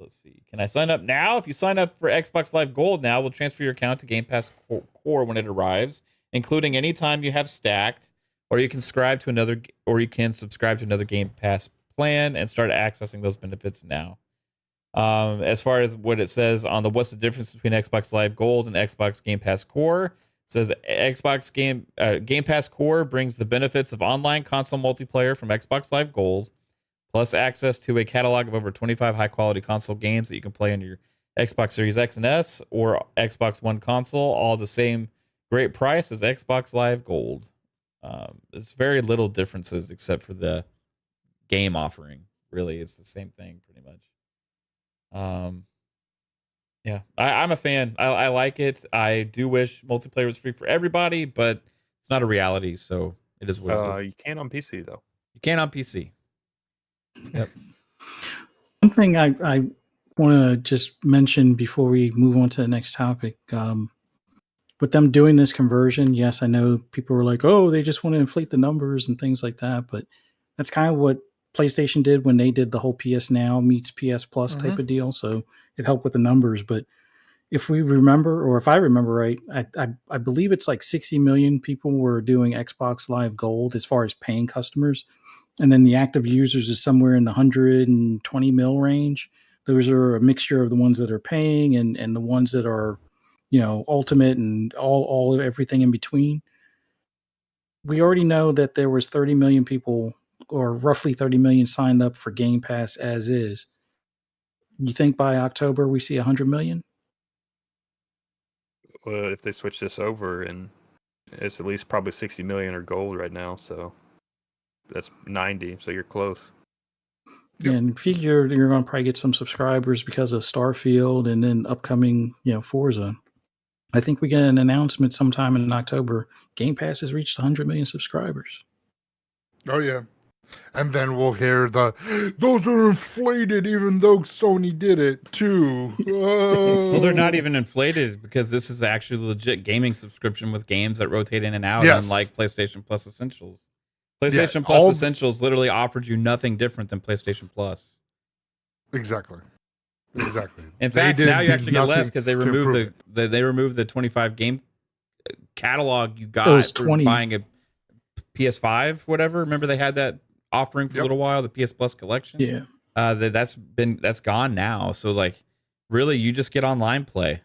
let's see. Can I sign up now? If you sign up for Xbox Live Gold now, we'll transfer your account to Game Pass Core when it arrives, including any time you have stacked, or you can subscribe to another Game Pass plan and start accessing those benefits now. As far as what it says on the what's the difference between Xbox Live Gold and Xbox Game Pass Core, it says Xbox Game Pass Core brings the benefits of online console multiplayer from Xbox Live Gold, plus access to a catalog of over 25 high-quality console games that you can play on your Xbox Series X and S or Xbox One console, all the same great price as Xbox Live Gold. There's very little differences except for the game offering. Really, it's the same thing pretty much. Yeah, I'm a fan. I like it. I do wish multiplayer was free for everybody, but it's not a reality, so it is what it is. You can on PC, though. You can on PC. Yep. One thing I want to just mention before we move on to the next topic, with them doing this conversion, yes, I know people were like, oh, they just want to inflate the numbers and things like that, but that's kind of what PlayStation did when they did the whole PS Now meets PS Plus type of deal, so it helped with the numbers. But if we remember, or if I remember right, I believe it's like 60 million people were doing Xbox Live Gold as far as paying customers. And then the active users is somewhere in the 120 mil range. Those are a mixture of the ones that are paying and the ones that are, ultimate and all everything in between. We already know that there was 30 million people, or roughly 30 million, signed up for Game Pass as is. You think by October we see 100 million? Well, if they switch this over, and it's at least probably 60 million or gold right now, so that's 90, so you're close. Yep. And figure you're going to probably get some subscribers because of Starfield and then upcoming, Forza. I think we get an announcement sometime in October. Game Pass has reached 100 million subscribers. Oh, yeah. And then we'll hear those are inflated even though Sony did it too. Well, they're not even inflated because this is actually a legit gaming subscription with games that rotate in and out, unlike PlayStation Plus Essentials. PlayStation Plus Essentials literally offered you nothing different than PlayStation Plus. Exactly. In fact, now you actually get less because they removed the 25 game catalog you got for buying a PS5, whatever. Remember they had that offering for a little while, the PS Plus collection. Yeah. That's gone now. So like, really, you just get online play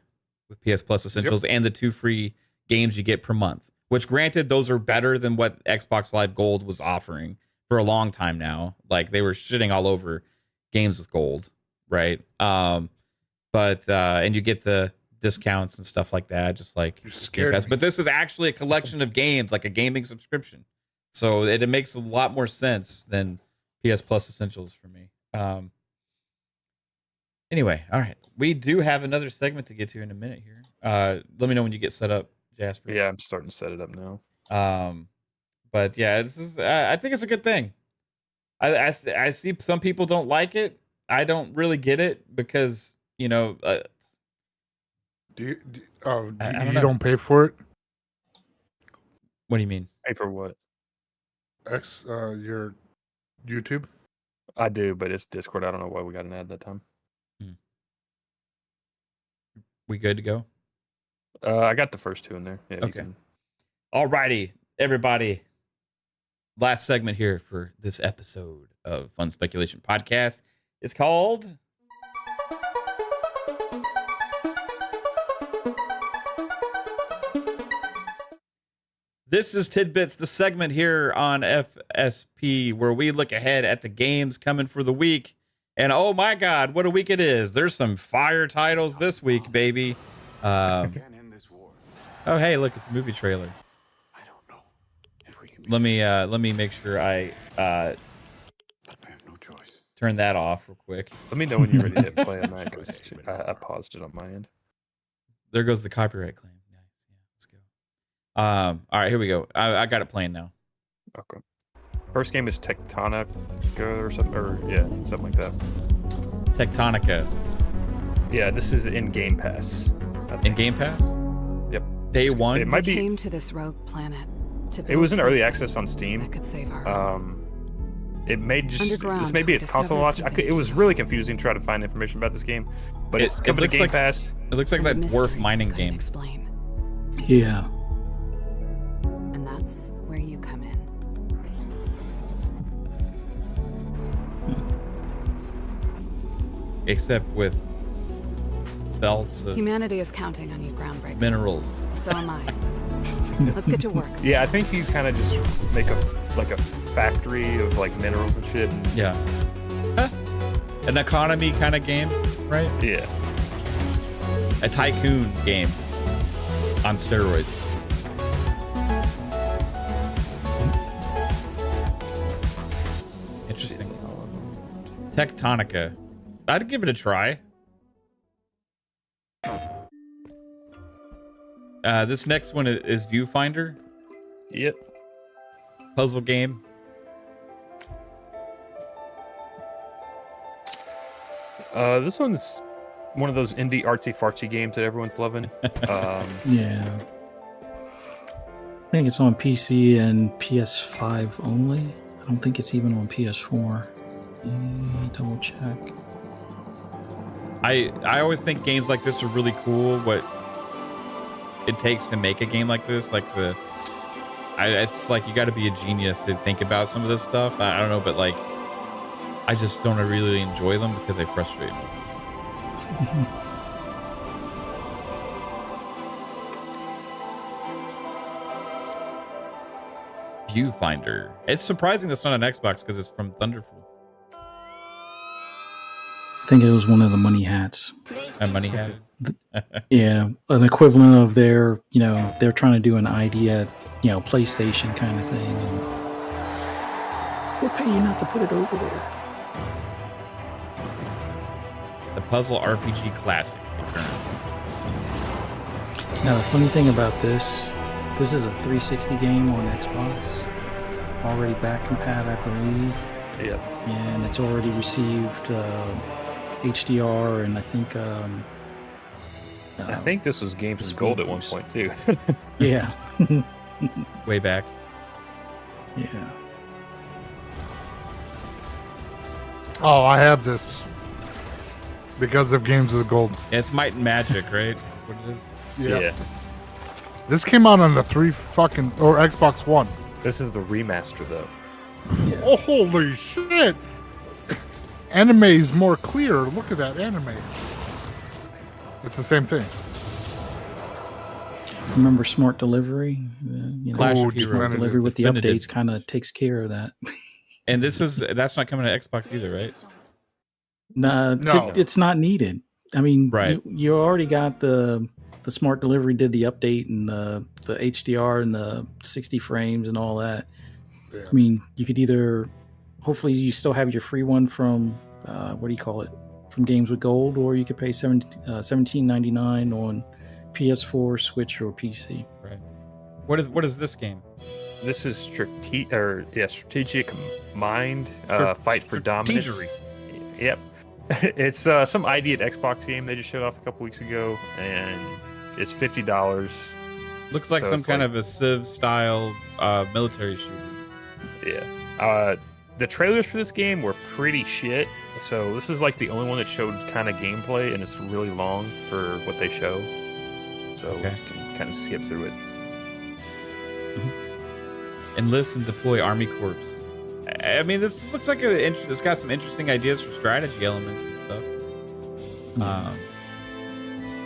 with PS Plus Essentials and the 2 free games you get per month. Which, granted, those are better than what Xbox Live Gold was offering for a long time now. Like, they were shitting all over games with gold, right? And you get the discounts and stuff like that, just like Game Pass. But this is actually a collection of games, like a gaming subscription. So it makes a lot more sense than PS Plus Essentials for me. Anyway, all right. We do have another segment to get to in a minute here. Let me know when you get set up, Jasper. Yeah, I'm starting to set it up now. But yeah, this is. I think it's a good thing. I see some people don't like it. I don't really get it because do you don't pay for it? What do you mean? Pay for what? Your YouTube. I do, but it's Discord. I don't know why we got an ad that time. We good to go? I got the first 2 in there. Yeah, okay. Alrighty, everybody. Last segment here for this episode of Fun Speculation Podcast. It's called This is Tidbits, the segment here on FSP where we look ahead at the games coming for the week. And oh my God, what a week it is. There's some fire titles this week, baby. Oh, hey, look, it's a movie trailer. I don't know if we can let me make sure I but I have no choice. turn that off real quick. Let me know when you're ready to hit play on that because I paused it on my end. There goes the copyright claim. Nice. Yeah, let's go. All right, here we go. I got it playing now. Okay. First game is Tectonica or something, something like that. Tectonica. Yeah, this is in Game Pass. In Game Pass? Yep. Day one? It might be. Came to this rogue planet. It was in early access on Steam. That could save our It may just Underground, this may be its console launch. It was really confusing to try to find information about this game, but it's coming to Game Pass. It looks like that dwarf mining game. Explain. Yeah. And that's where you come in. Except with belts of Humanity is counting on you, groundbreaker. minerals. So am I. Let's get to work. Yeah, I think you kind of just make a factory of like minerals and shit. Yeah. An economy kind of game, right? Yeah. A tycoon game on steroids. Interesting. Tectonica. I'd give it a try. This next one is Viewfinder. Yep. Puzzle game. This one's one of those indie artsy fartsy games that everyone's loving. Yeah. I think it's on PC and PS5 only. I don't think it's even on PS4. Double check. I always think games like this are really cool. What it takes to make a game like this, like it's like you got to be a genius to think about some of this stuff. I don't know, but like I just don't really enjoy them because they frustrate me. Viewfinder. It's surprising that's not on Xbox because it's from Thunderful. I think it was one of the money hats. And Money Hat. Yeah, an equivalent of their, they're trying to do an ID at, PlayStation kind of thing. And we'll pay you not to put it over there. The puzzle RPG classic. Now, the funny thing about this is a 360 game on Xbox. Already back compat, I believe. Yep. And it's already received HDR, and I think this was Games with Gold at one point too. Yeah. Way back. Yeah. Oh, I have this because of Games with Gold. Yeah, it's Might and Magic, right? That's what it is. Yeah. This came out on the Xbox One. This is the remaster though. Yeah. Oh, holy shit! Anime is more clear. Look at that anime. It's the same thing. Remember Smart Delivery? Clash of Smart Heroes. Delivery with the Definitive. updates kind of takes care of that. And that's not coming to Xbox either, right? No. It's not needed. I mean, Right. you already got the Smart Delivery did the update and the HDR and the 60 frames and all that. Yeah. I mean, you could either, hopefully you still have your free one from, from Games with Gold, or you could pay $17.99 on PS4, Switch, or PC. Right. What is this game? This is Strategic Mind, Fight for Dominance. Strategery. Yep. It's some ID at Xbox game they just showed off a couple weeks ago, and it's $50. Looks like So some it's kind like- of a Civ style military shooter. Yeah. The trailers for this game were pretty shit, so this is like the only one that showed kind of gameplay, and it's really long for what they show. So Okay. you can kind of skip through it. Enlist and deploy Army Corps. I mean, this looks like it's got some interesting ideas for strategy elements and stuff.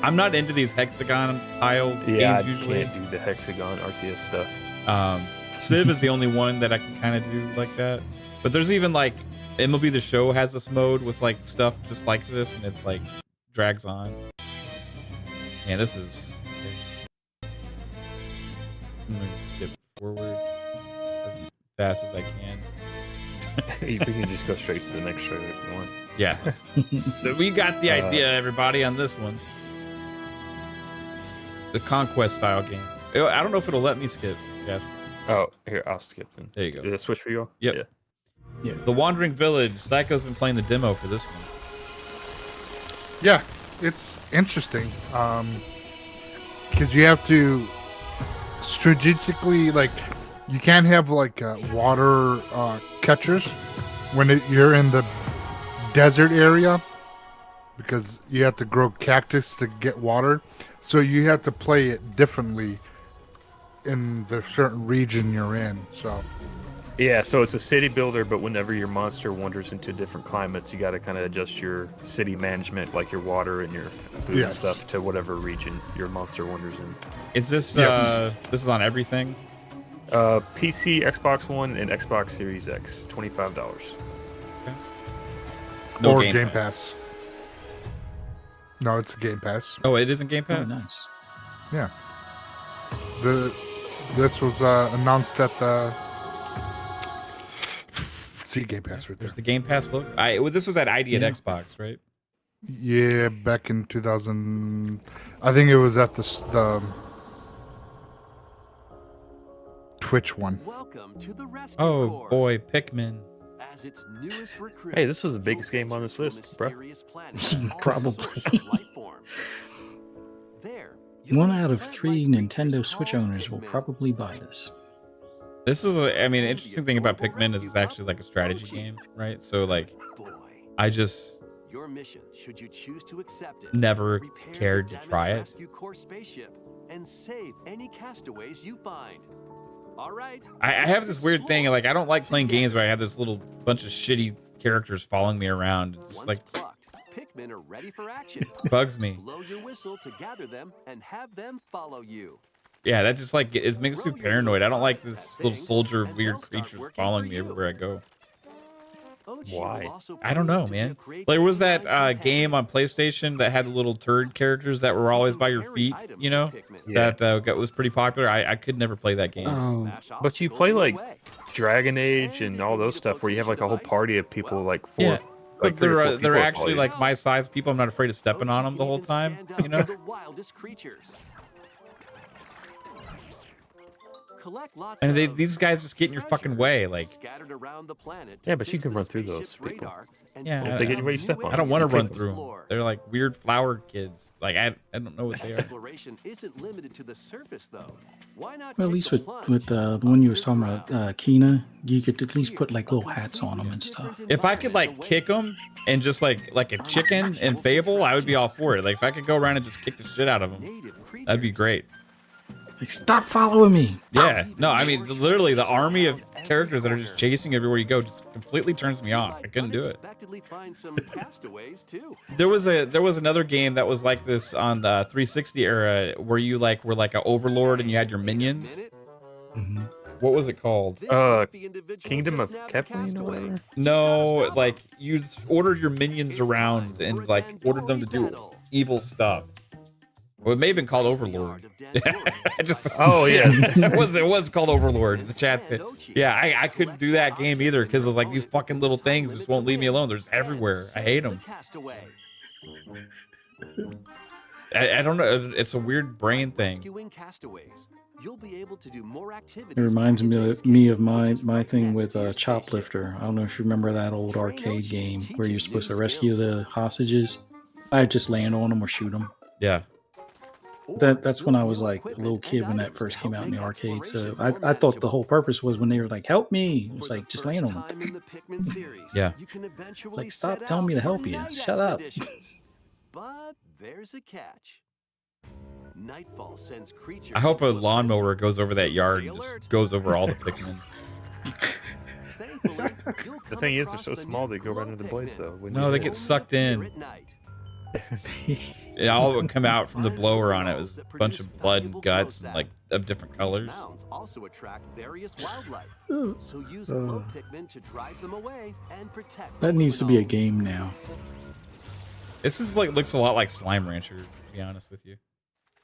I'm not into these hexagon tile Yeah, games I usually. can't do the hexagon RTS stuff. Civ is the only one that I can kind of do like that. But there's even like MLB The Show has this mode with like stuff just like this, and it's like drags on. Man, this is. I'm gonna skip forward as fast as I can. We can just go straight to the next trailer if you want. Yes. So we got the idea, everybody, on this one. The Conquest style game. I don't know if it'll let me skip, Jasper. Oh, here, I'll skip then. There you go. Did it switch for you all? Yep. Yeah. The Wandering Village. Zyko's been playing the demo for this one. Yeah, it's interesting. Because you have to strategically, like, you can't have like water catchers when you're in the desert area, because you have to grow cactus to get water. So you have to play it differently in the certain region you're in. So Yeah, so it's a city builder, but whenever your monster wanders into different climates, you got to kind of adjust your city management, like your water and your food and stuff, to whatever region your monster wanders in. Is this this is on everything? PC, Xbox One, and Xbox Series X, $25. Okay. or Game Pass. No, it's a Game Pass. Oh, it isn't Game Pass? Oh, nice. Yeah. This was announced at the Game Pass right there. There's the Game Pass look. This was at ID at Xbox, right? Yeah, back in 2000. I think it was at the Twitch one. Welcome to the Rellskee Oh Corps. boy, Pikmin. As its newest recruit, Hey, this is the biggest game on this list, bro. Probably. One out of 3 Nintendo Switch owners will probably buy this. This is, I mean, interesting thing about Pikmin is it's actually like a strategy game, right? So like, I just your mission, should you choose to accept it, never repair the cared to damaged try it. rescue corps spaceship and save any castaways you find. All right. I have this weird thing, like I don't like playing Together. games where I have this little bunch of shitty characters following me around. It's Once like plucked, Pikmin are ready for action. bugs me. Blow your whistle to gather them and have them follow you. Yeah, that just like it makes me paranoid. I don't like this little soldier of weird creatures following me everywhere I go. Why? I don't know, man. Like, there was that game on PlayStation that had little turd characters that were always by your feet, you know? Yeah. That was pretty popular. I could never play that game. Oh, But you play like Dragon Age and all those stuff where you have like a whole party of people, like four. Yeah. But Like 3 or 4 they're people actually at like my size people. I'm not afraid of stepping on them the whole time, you know? And these guys just get in your fucking way, like. Yeah, but you can run through those people. Yeah, If they get in your way, you step on I don't them. want to You run take through them. They're like weird flower kids. Like I don't know what they are. Exploration isn't limited to the surface, though. Why not well, at take least the with plunge the one you was talking about, Kina, you could at least put like little hats on them and stuff. If I could like kick them and just like a chicken in Fable, I would be all for it. Like if I could go around and just kick the shit out of them, that'd be great. Like, stop following me. Yeah, no, I mean literally the army of characters that are just chasing everywhere you go just completely turns me off. I couldn't do it. There was another game that was like this on the 360 era where you like were like an overlord and you had your minions. Mm-hmm. What was it called? Kingdom of Kathleen or whatever? No, like you ordered your minions around and like ordered them to do evil stuff. Well, it may have been called Overlord. Oh yeah, it was called Overlord. The chat said, yeah, I couldn't do that game either because it's like these fucking little things just won't leave me alone. They're just everywhere. I hate them. I don't know. It's a weird brain thing. It reminds me of my thing with Choplifter. I don't know if you remember that old arcade game where you're supposed to rescue the hostages. I'd just land on them or shoot them. Yeah. That's when I was like a little kid when that first came out in the arcade. So I thought the whole purpose was when they were like, help me. It's like, just land on them. Yeah. It's like, stop telling me to help you. Shut up. But there's a catch. Nightfall sends creatures. I hope a lawnmower goes over that yard and just goes over all the Pikmin. The thing is, they're so small they go right under the blades, though. No, they get sucked in. It all would come out from the blower on it. It was a bunch of blood and guts and like of different colors. Also attract various wildlife. So use glow Pikmin to drive them away and protect. That needs to be a game now. This is like looks a lot like Slime Rancher, to be honest with you.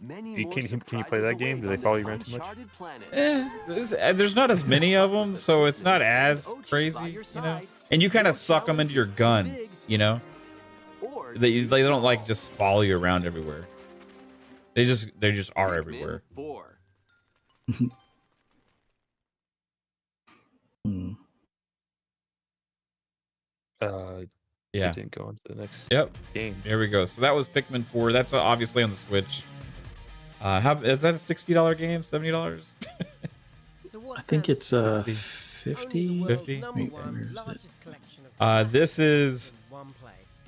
Many more Can you surprises play that game? await Do they on follow this you around too much? uncharted planet. There's not as many of them, so it's not as crazy, you know. And you kind of suck them into your gun, you know. They don't like just follow you around everywhere. They just are everywhere. 4. Yeah. Didn't go on to the next Yep. game. Here we go. So that was Pikmin 4. That's obviously on the Switch. How is that a $60 game? $70? I think it's 50. 50. This is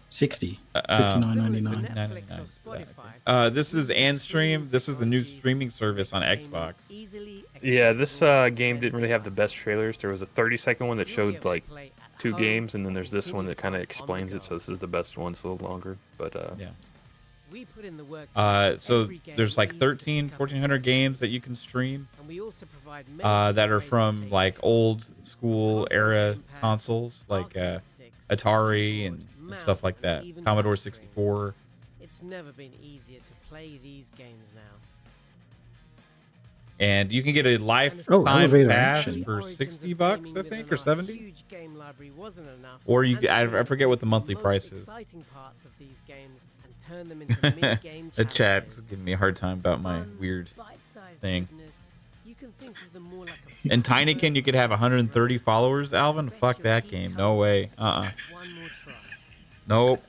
60. 59.99. This is Anstream. This is the new streaming service on Xbox. Yeah, this game didn't really have the best trailers. There was a 30-second one that showed like 2 games, and then there's this one that kind of explains it. So this is the best one. It's a little longer, but yeah. So there's like 1,400 games that you can stream that are from like old school era consoles like Atari and stuff like that. Commodore 64. It's never been easier to play these games now. And you can get a lifetime pass action. for $60, I think, or 70. Or you, I forget what the monthly price is. The chat's giving me a hard time about my weird thing. In Tinykin, you could have 130 followers. Alvin, fuck that game. No way. Nope.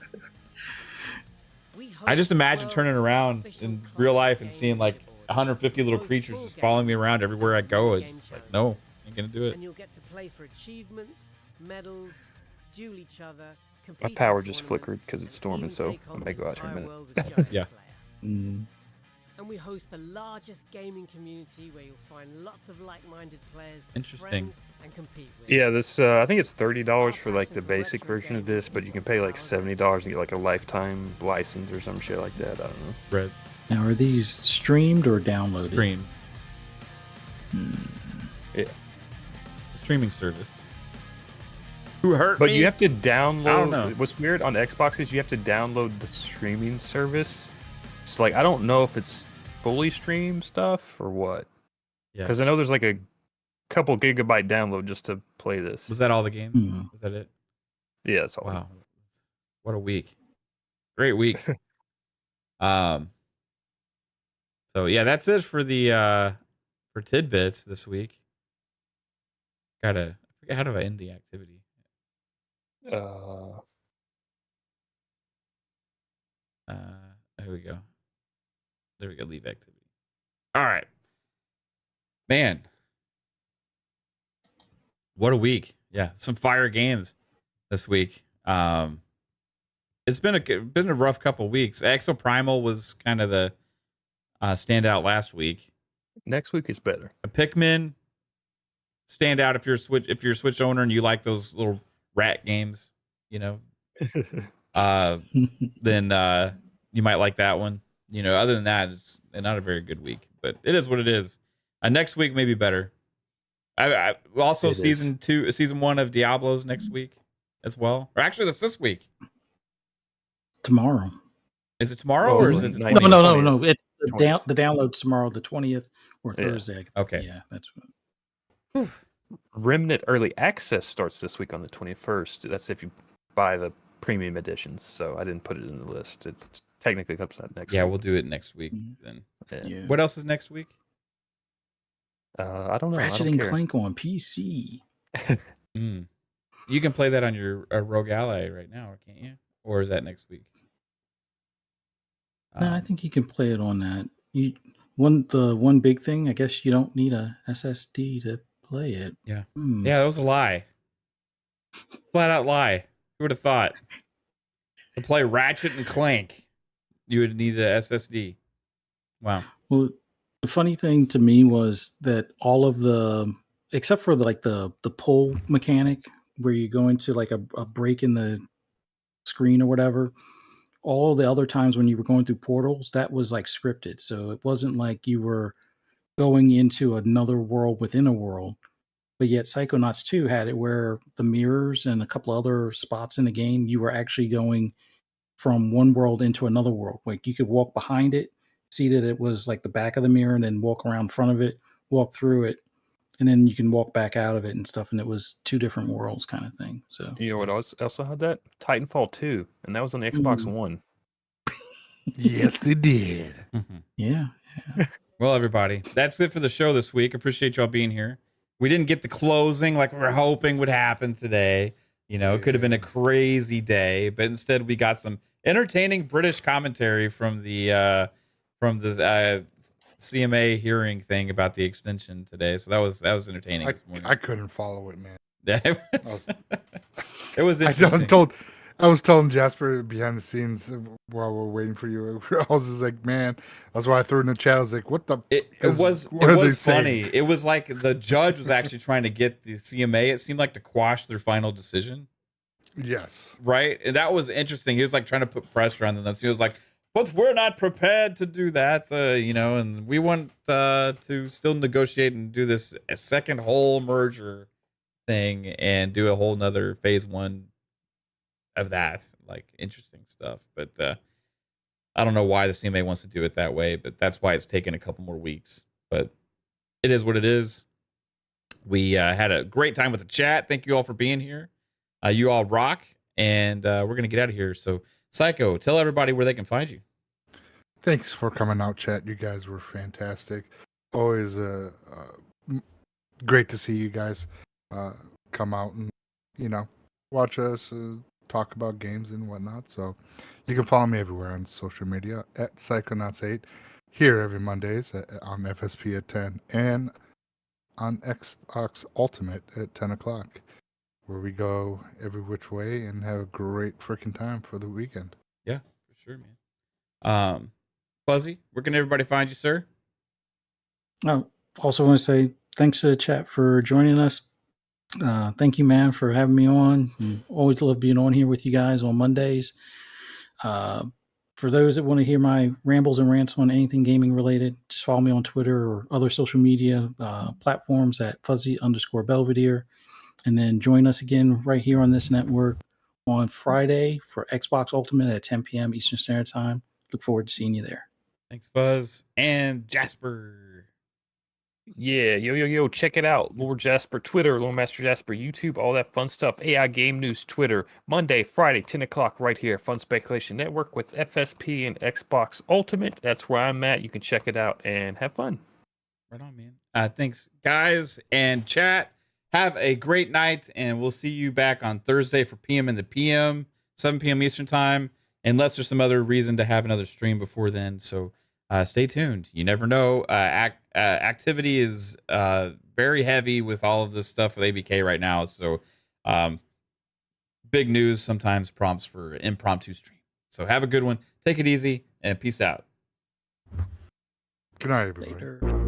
I just imagine turning around in real life and seeing like 150 little creatures just following me around everywhere I go. It's like, no, ain't gonna do it. And you'll get to play for achievements, medals, duel each other. my power just flickered because it's storming, so I may go out here in a minute. Yeah. And we host the largest gaming community where you'll find lots of like-minded players to friend and compete with. Yeah, this I think it's $30 for like the basic version of this, but you can pay like $70 and get like a lifetime license or some shit like that. I don't know. Right. Now, are these streamed or downloaded? Streamed. Yeah. It's a streaming service. Who hurt But me? you have to download. I don't know. What's weird on Xbox is you have to download the streaming service. It's like I don't know if it's fully streamed stuff or what. Yeah. Because I know there's like a couple gigabyte download just to play this. Was that all the game? Mhm. Was that it? Yeah, that's all. Wow. What a week. Great week. So yeah, that's it for the for tidbits this week. I forget how do I end the activity? Uh, There we go. There we go. Leave activity. All right. Man. What a week. Yeah. Some fire games this week. It's been a rough couple weeks. Exoprimal was kind of the standout last week. next week is better. A Pikmin stand out if you're a Switch owner and you like those little rat games, you know. Then you might like that one. You know, other than that, it's not a very good week, but it is what it is. Next week may be better. I also season 1 of Diablo's next week as well. Or actually, that's this week. Tomorrow. Is it tomorrow or is it the 19th? 20th? No. It's the download's tomorrow, the 20th or Thursday. Okay. Yeah, that's what. Remnant Early Access starts this week on the 21st. That's if you buy the premium editions. So I didn't put it in the list. It technically comes out next week. Yeah, we'll do it next week then. Yeah. What else is next week? I don't know. Ratchet and Clank on PC. You can play that on your Rogue Ally right now, can't you? Or is that next week? No, I think you can play it on that. The one big thing, I guess you don't need a SSD to play it. Yeah. Yeah, that was a lie. Flat out lie. Who would have thought? To play Ratchet and Clank, you would need a SSD. Wow. Well, the funny thing to me was that all of except for the pull mechanic where you go into like a break in the screen or whatever, all the other times when you were going through portals, that was like scripted. So it wasn't like you were going into another world within a world. But yet Psychonauts 2 had it where the mirrors and a couple other spots in the game, you were actually going from one world into another world. Like you could walk behind it, see that it was like the back of the mirror and then walk around front of it, walk through it, and then you can walk back out of it and stuff. And it was 2 different worlds kind of thing. So You know what also had that? Titanfall 2, and that was on the Xbox One. Yes, it did. Yeah. Well, everybody, that's it for the show this week. Appreciate y'all being here. We didn't get the closing like we were hoping would happen today. You know, it could have been a crazy day, but instead we got some entertaining British commentary from the CMA hearing thing about the extension today. So that was entertaining this morning. I couldn't follow it, man. Yeah, it was interesting. I was telling Jasper behind the scenes while we're waiting for you. I was just like, man, that's why I threw it in the chat. I was like, what the? It was funny. It was like the judge was actually trying to get the CMA, it seemed like, to quash their final decision. Yes. Right? And that was interesting. He was like trying to put pressure on them. So he was like, but we're not prepared to do that, and we want to still negotiate and do this a second whole merger thing and do a whole nother phase 1 of that. Like, interesting stuff. But I don't know why the CMA wants to do it that way, but that's why it's taken a couple more weeks. But it is what it is. We had a great time with the chat. Thank you all for being here. You all rock, and we're going to get out of here. So, Psycho, tell everybody where they can find you. Thanks for coming out, chat. You guys were fantastic. Always great to see you guys come out and, watch us talk about games and whatnot. So you can follow me everywhere on social media at Psychonauts8, here every Mondays on FSP at 10 and on Xbox Ultimate at 10 o'clock, where we go every which way and have a great freaking time for the weekend. Yeah, for sure, man. Fuzzy, where can everybody find you, sir? I also want to say thanks to the chat for joining us. Thank you, man, for having me on. Always love being on here with you guys on Mondays. For those that want to hear my rambles and rants on anything gaming related, just follow me on Twitter or other social media platforms at fuzzy_Belvedere. And then join us again right here on this network on Friday for Xbox Ultimate at 10 p.m. Eastern Standard Time. Look forward to seeing you there. Thanks, Fuzz. And Jasper. Yeah, yo, check it out. Lord Jasper Twitter, Lord Master Jasper YouTube, all that fun stuff. AI Game News Twitter, Monday, Friday, 10 o'clock right here. Fun Speculation Network with FSP and Xbox Ultimate. That's where I'm at. You can check it out and have fun. Right on, man. Thanks, guys, and chat. Have a great night, and we'll see you back on Thursday for PM in the PM, 7 p.m. Eastern Time, unless there's some other reason to have another stream before then. So stay tuned. You never know. Activity is very heavy with all of this stuff with ABK right now. So big news sometimes prompts for impromptu stream. So have a good one. Take it easy, and peace out. Good night, everybody. Later.